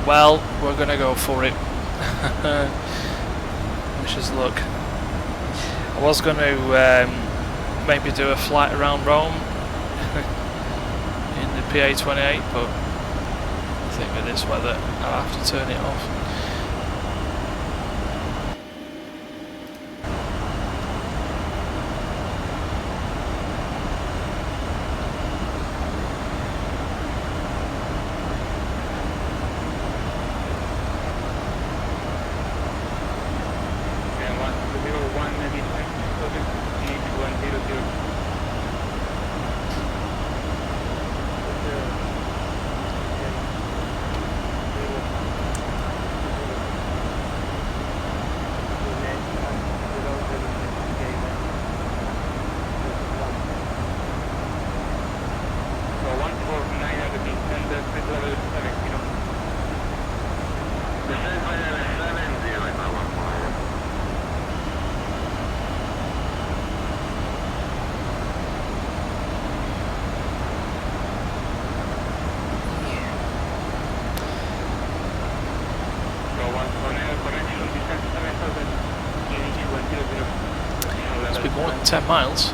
Well, we're gonna go for it. Let's just look. I was gonna maybe do a flight around Rome in the PA28, but I think with this weather I'll have to turn it off. It's been more than 10 miles.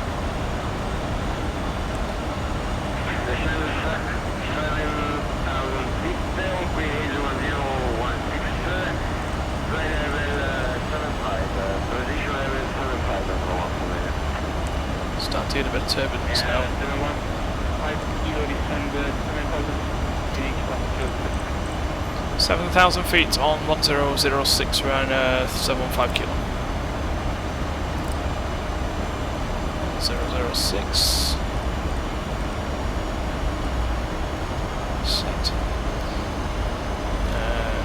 Start to get a bit of turbulence now. 7,000 feet on 1006 around 715 kilo. 006. Set.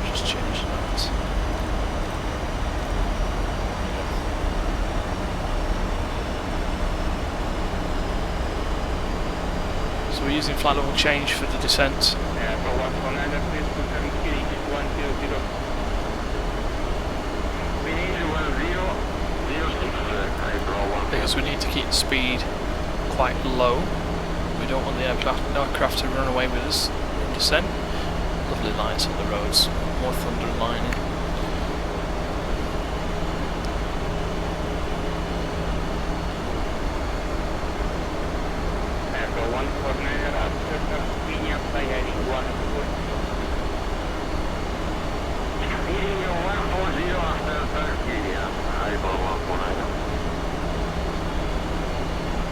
Just change that. So we're using flight level change for the descent. Because we need to keep the speed quite low. We don't want the aircraft to run away with us in descent. Lovely lights on the roads, more thunder and lightning.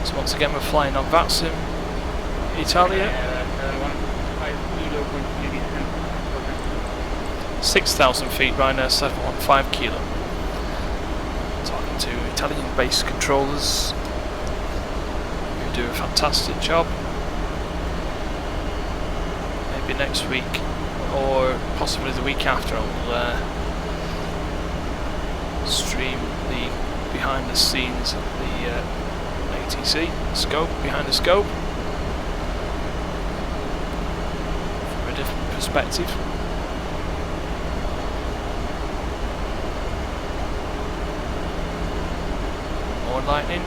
So once again we're flying on Vatsim, Italia. 6,000 feet, Ryanair 715 kilo. Talking to Italian base controllers who do a fantastic job. Maybe next week or possibly the week after I'll stream the behind the scenes of the ATC scope, behind the scope, from a different perspective. More lightning.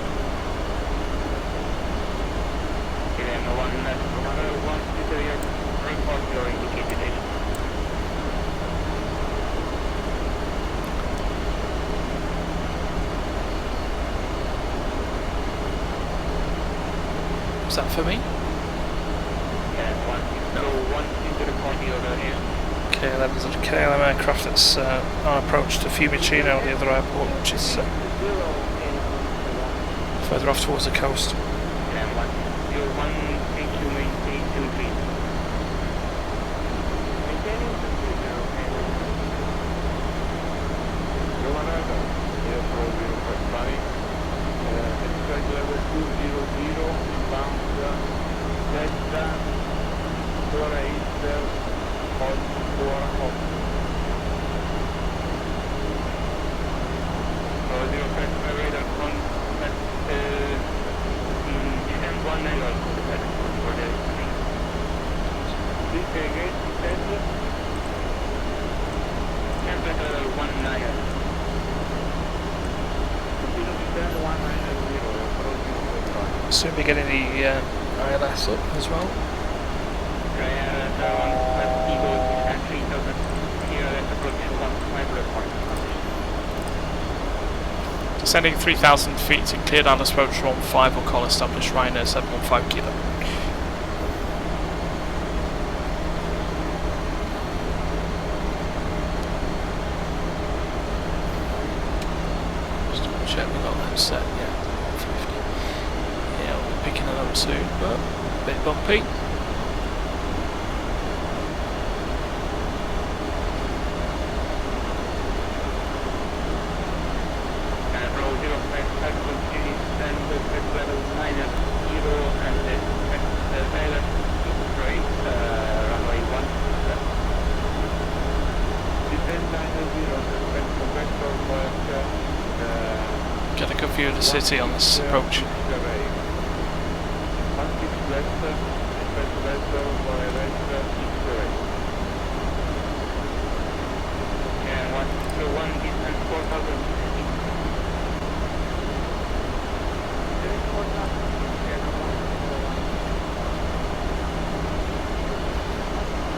Is that for me? No. KLM's a KLM aircraft that's on approach to Fiumicino, the other airport, which is further off towards the coast. Soon be getting the ILS up as well. Descending 3,000 feet and cleared Alice approach 15 will call established Ryanair 715 kilo. Just double check we got that set, yeah, 150. Yeah, we'll be picking it up soon, but a bit bumpy. Get a good view of the city on this approach.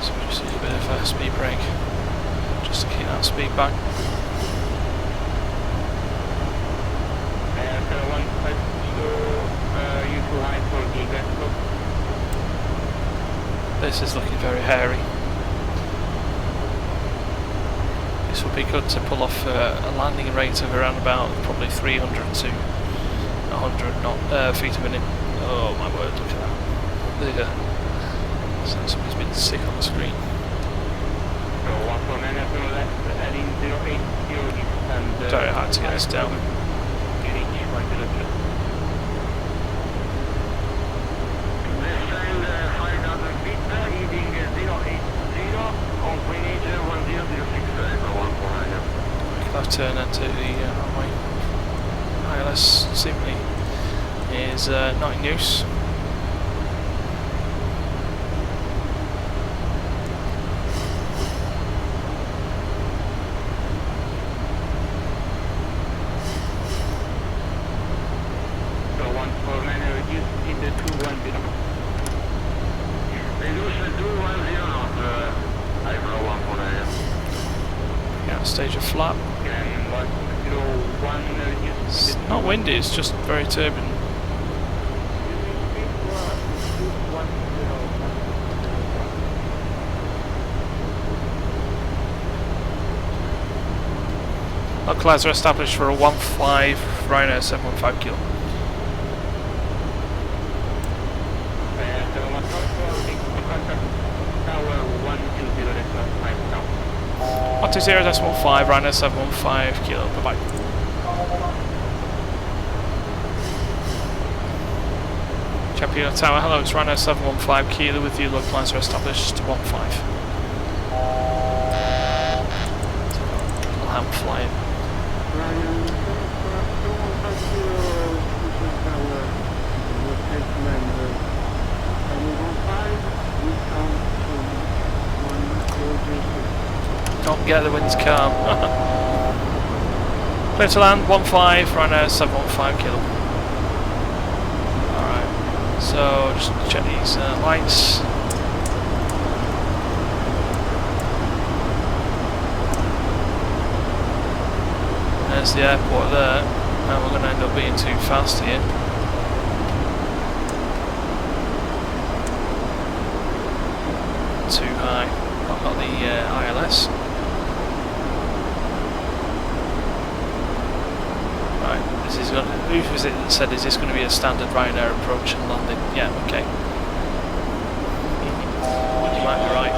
So we just need a bit of a speed brake just to keep that speed back. This is looking very hairy. This will be good to pull off a landing rate of around about probably 300 to 100 feet a minute. Oh my word, look at that. So somebody's been sick on the screen. Very hard to get this down. Left turn into the runway. ILS simply is not in use. stage of flap. It's not windy, it's just very turbulent. Localizer established for a 1-5 Ryanair 715 kilo. Up to 0.5 Ryanair 715 kilo. Bye bye. Champion Tower, hello, it's Ryanair 715 kilo with you. Localizer established 1-5. Little ham flying. Don't get the winds calm. Clear to land, 1-5, Ryanair 715 kilo. Alright, so just check these lights. There's the airport there, and we're going to end up being too fast here. Too high. I've got the ILS. Right, this is going to, who was it that said, is this going to be a standard Ryanair approach and landing? Yeah, okay. You might be right.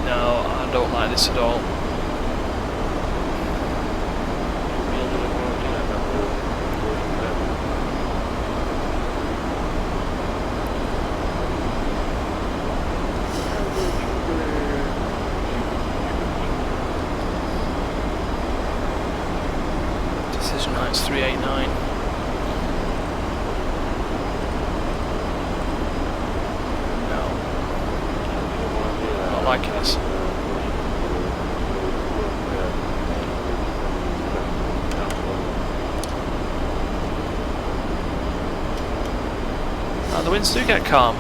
No, I don't like this at all. Decision heights 389. No. Not liking this. Oh, the winds do get calm.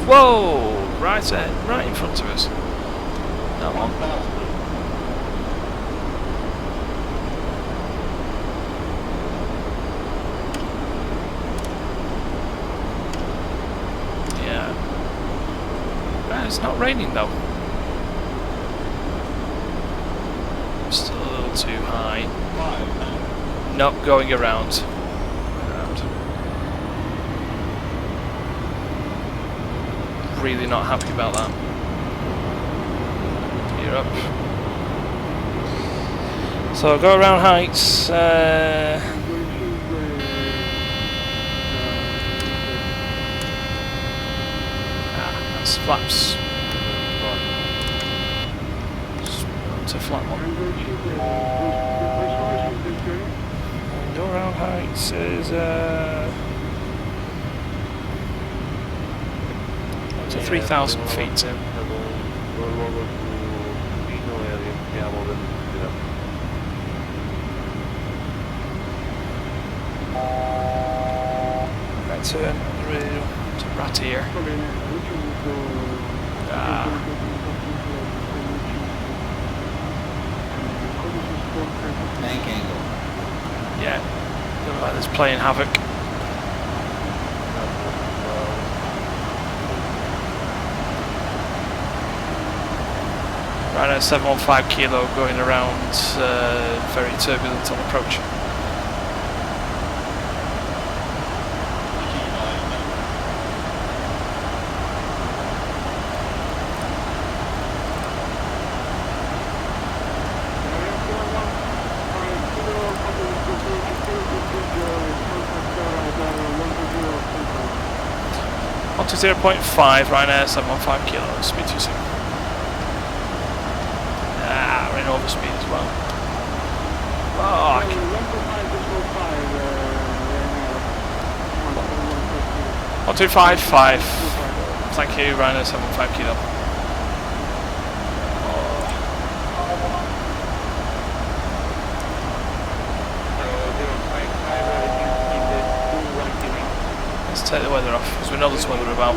Whoa! Right in front of us. That one. It's not raining though. Still a little too high. Not going around. Really not happy about that. You're up. So go around heights. That's flaps. To flat one. Go around heights is to 3,000 feet. Right turn to right here. Bank angle. Yeah, looks like it's playing havoc. Right at 715 kilo going around, very turbulent on approach. On to 0.5, Ryanair 715 kilo, speed too soon. We're in overspeed as well. Fuck. 1255. Thank you, Ryanair 715 kilo. Let's take the weather off, because we know there's weather about.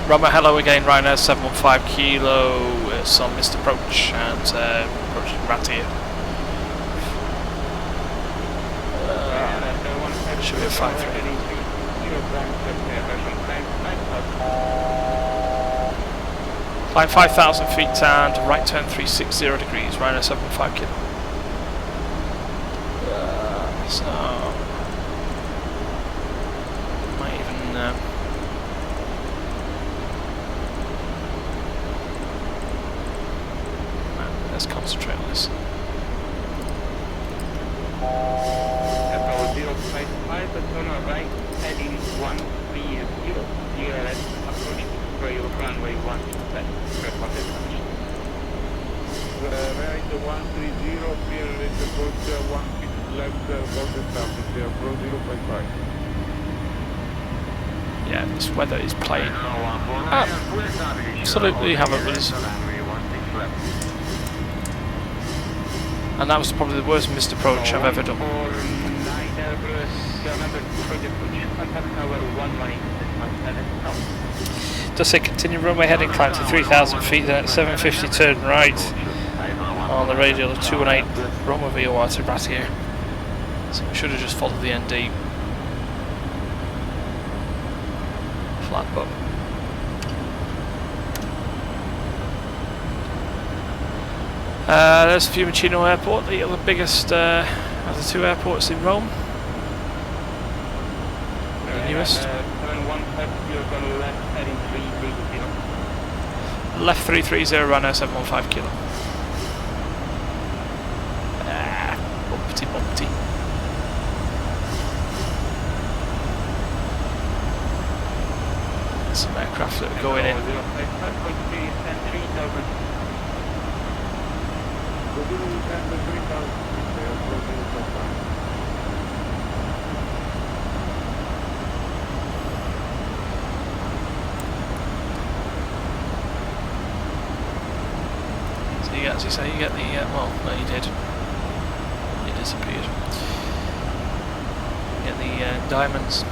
Roma, hello again, Ryanair 715 Kilo, it's on missed approach and approaching Ratia. Should be a 5-3. Climb 5,000 feet and right turn 360 degrees, Ryanair 715 Kilo. So, might even let's concentrate on this. Approach 055, but on our right, heading 130, DRS approaching rail runway 1, right 130, clear rate approach 1 feet left, border traffic, approach 055. Yeah, this weather is playing absolutely havoc with us. And that was probably the worst missed approach I've ever done. Does say continue runway heading climb to 3,000 feet, then at 750 turn right on the radial of 218 Roma VOR to Ratia. So we should have just followed the ND. Flat book. There's Fiumicino Airport, the other biggest of the two airports in Rome. The newest. Left 330, Ryanair 715 Kilo. Bumpty bumpty. Some aircraft that are going in. So you get, as you say, you get the well, no, you did. It disappeared. You get the diamonds.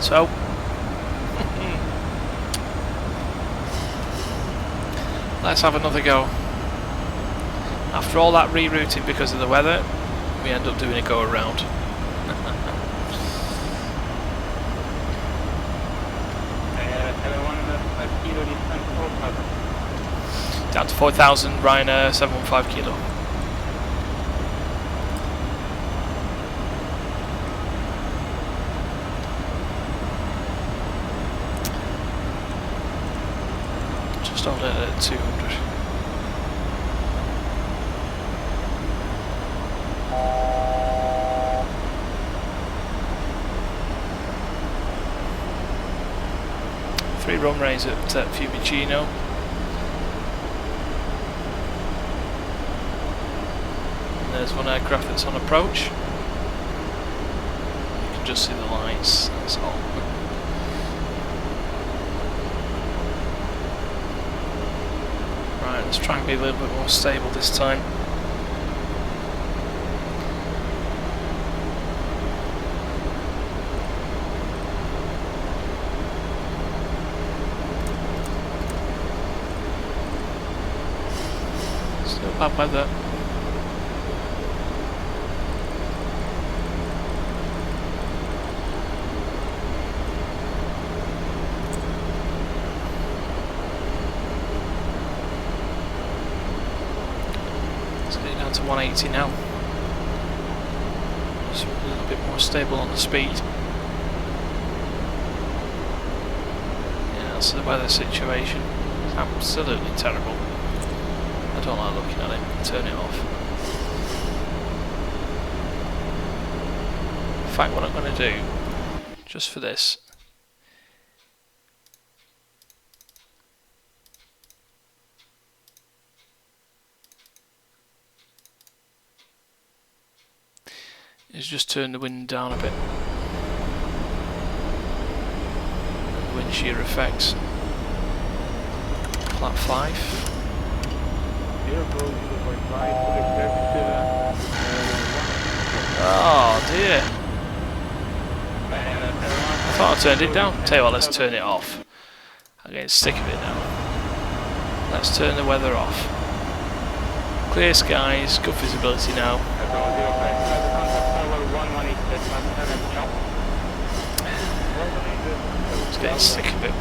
So. Let's have another go. After all that rerouting because of the weather, we end up doing a go around. Down to 4,000, Ryanair 715 Kilo. Just hold it at 200. Three runways at Fiumicino. And there's one aircraft that's on approach. You can just see the lights, that's all. Right, let's try and be a little bit more stable this time. Still bad weather. Down to 180 now. Just a little bit more stable on the speed. Yeah, that's the weather situation. It's absolutely terrible. I don't like looking at it. Turn it off. In fact, what I'm going to do, just for this, is just turn the wind down a bit. And wind shear effects. Flat 5. Oh dear. not turned it down. Tell you what, let's turn it off. I'm getting sick of it now. Let's turn the weather off. Clear skies, good visibility now. It's getting sick of it.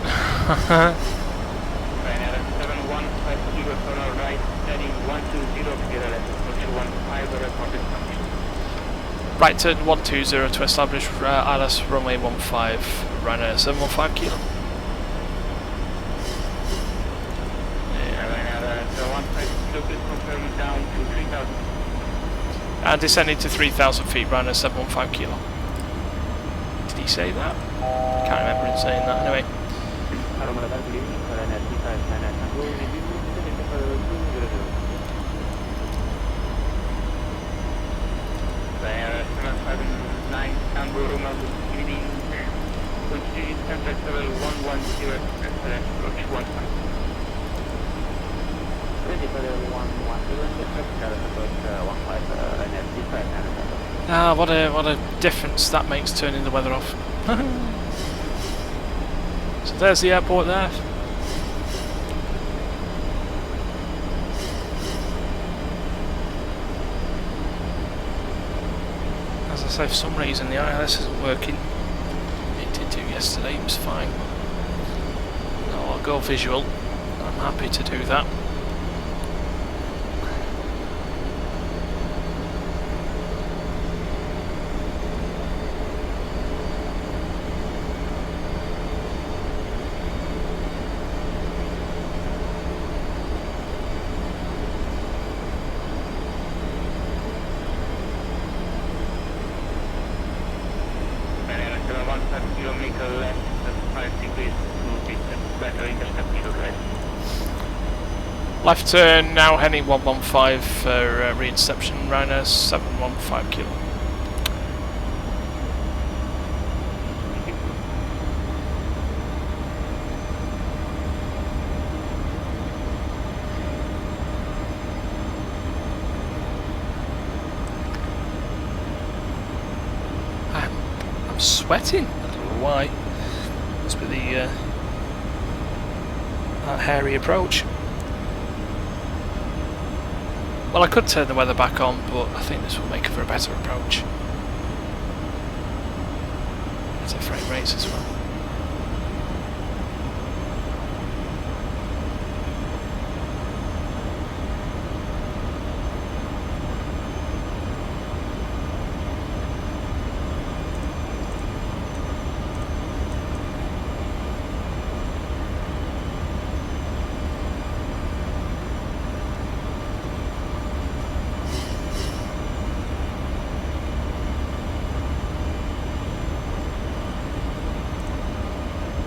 Right turn 120 to establish ILS runway 15, Ryanair 715 kilo. And descending to 3,000 feet, Ryanair 715 kilo. Did he say that? Can't remember him saying that anyway. Ah, what a difference that makes turning the weather off. So there's the airport there. As I say, for some reason the ILS isn't working. It did do yesterday, it was fine. No, I'll go visual. I'm happy to do that. Left turn, now heading 115 for reinception, Ryanair 715 kilo. I'm sweating, I don't know why. Must be the that hairy approach. Well, I could turn the weather back on, but I think this will make for a better approach. Better frame rates as well.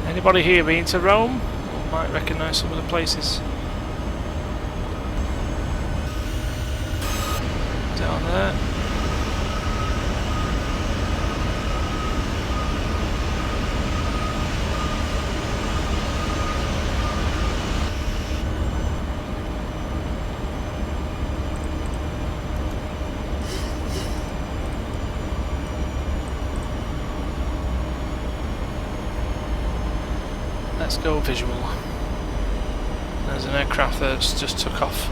Anybody here been to Rome? Or might recognise some of the places. Down there. Let's go visual. There's an aircraft that's just took off.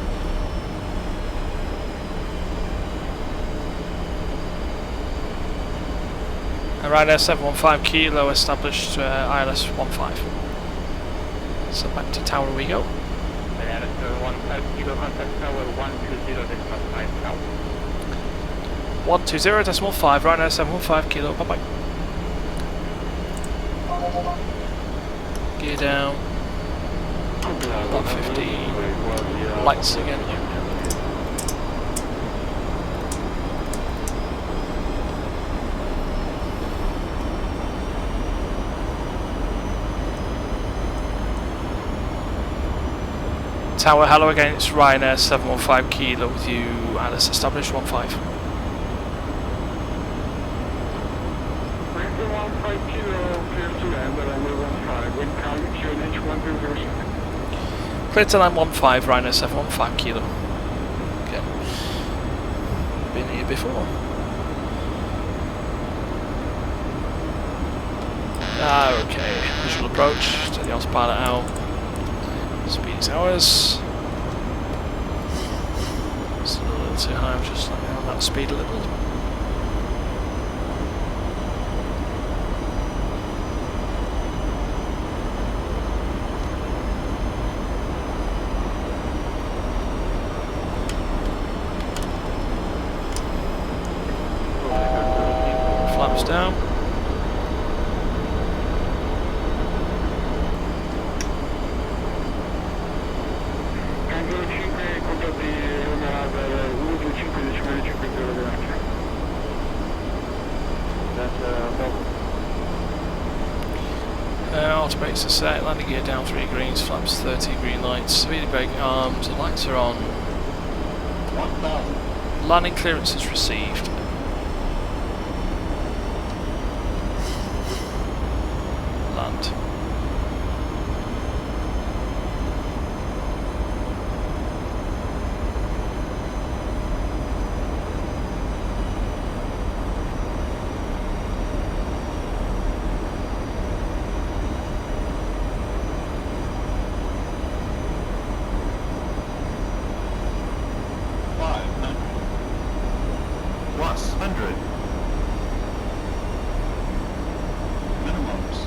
Ryanair 715 kilo established ILS 15. So back to tower we go. Ryanair 715 kilo contact tower 120.5 now. 120.5 Ryanair 715 kilo, bye bye. Gear down. 115. Lights again. Tower, hello again, it's Ryanair 715 kilo with you, Alice, established 15. Clear to land 15, Ryanair 715 kilo. Okay. Been here before. Okay, visual approach to the autopilot out. Speed is ours. It's a little too high, I'm just letting on that speed a little. Flaps down. Automates are set, landing gear down 3 greens, flaps 30, green lights, speedy brake arms, the lights are on. 1,000. Landing clearance is received. Land. Plus 100. Minimums.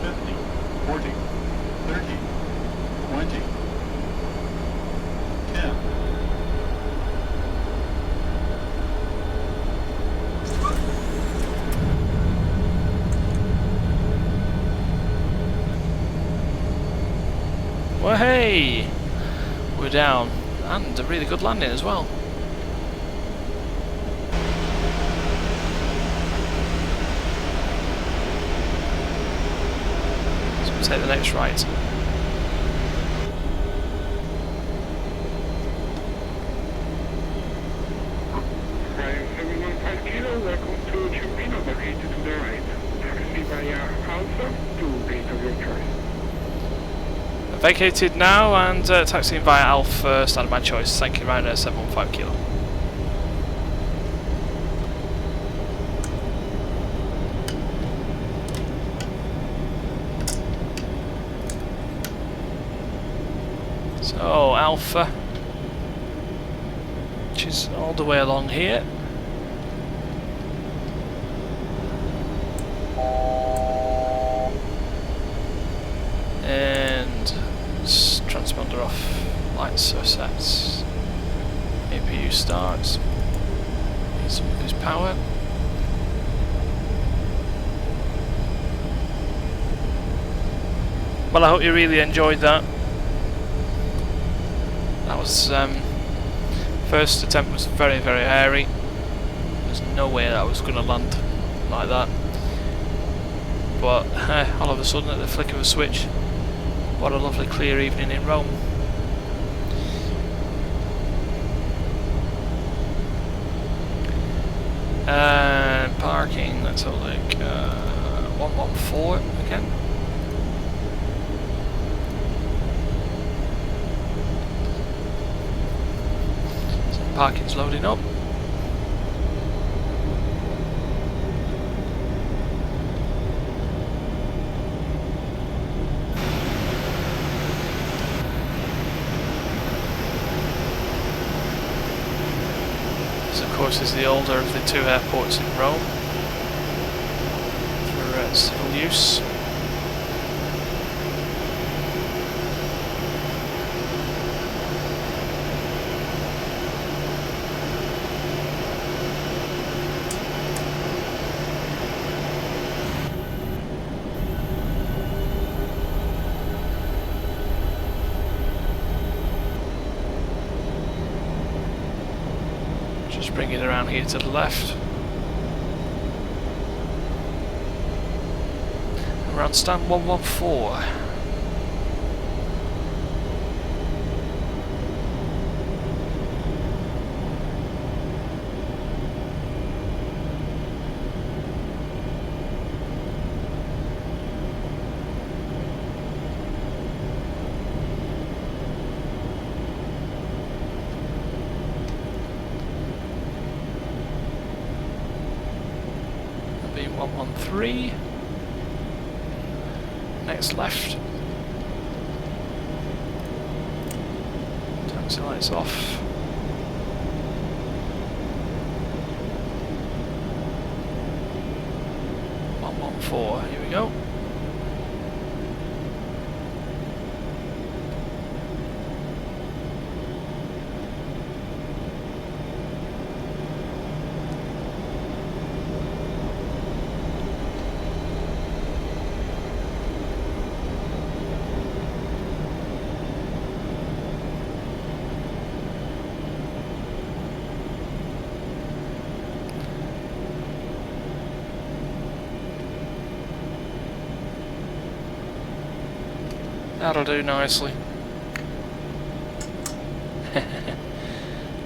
$50, $40, $30, $20, $10. Well, hey! We're down. And a really good landing as well. So we'll take the next right. Flying 715 Kilo, welcome to Chumpino, located to the right. Taxi via Alpha to gate of your choice. Vacated now and taxiing via Alpha, standard by choice. Thank you, Ryanair 715 Kilo. So, Alpha, which is all the way along here. And transponder off, lights are set, APU starts, needs to lose power. Well, I hope you really enjoyed that. That was, first attempt was very, very hairy. There's no way that I was going to land like that. But all of a sudden, at the flick of a switch, what a lovely clear evening in Rome. And parking, let's have a look. 114 again. So parking's loading up. Of course, is the older of the 2 airports in Rome for civil use. Just bring it around here to the left. Around stand 114. 113. Next left. Taxi lights off. 114, here we go. That'll do nicely.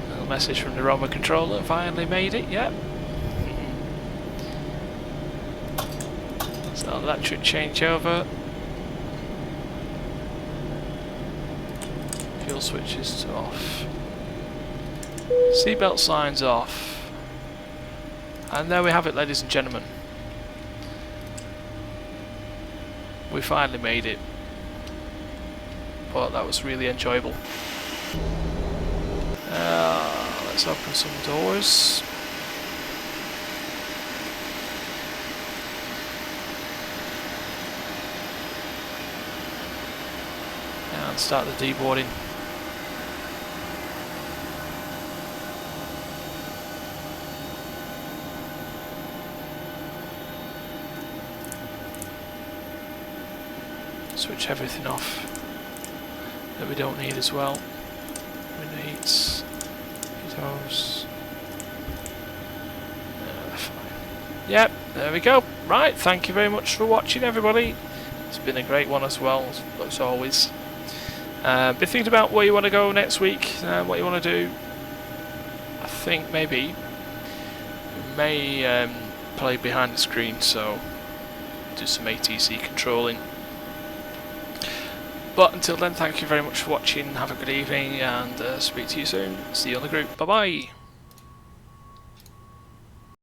Little message from the Roma controller, finally made it, yep. So electric changeover. Fuel switches to off. Seatbelt signs off. And there we have it, ladies and gentlemen. We finally made it. But that was really enjoyable. Let's open some doors. And start the deboarding. Switch everything off that we don't need as well. Window heats, heaters. Yep, there we go. Right, thank you very much for watching, everybody. It's been a great one as well, as always. Be thinking about where you want to go next week, what you want to do. I think maybe we may play behind the screen, so do some ATC controlling. But until then, thank you very much for watching, have a good evening, and speak to you soon. See you on the group, bye bye!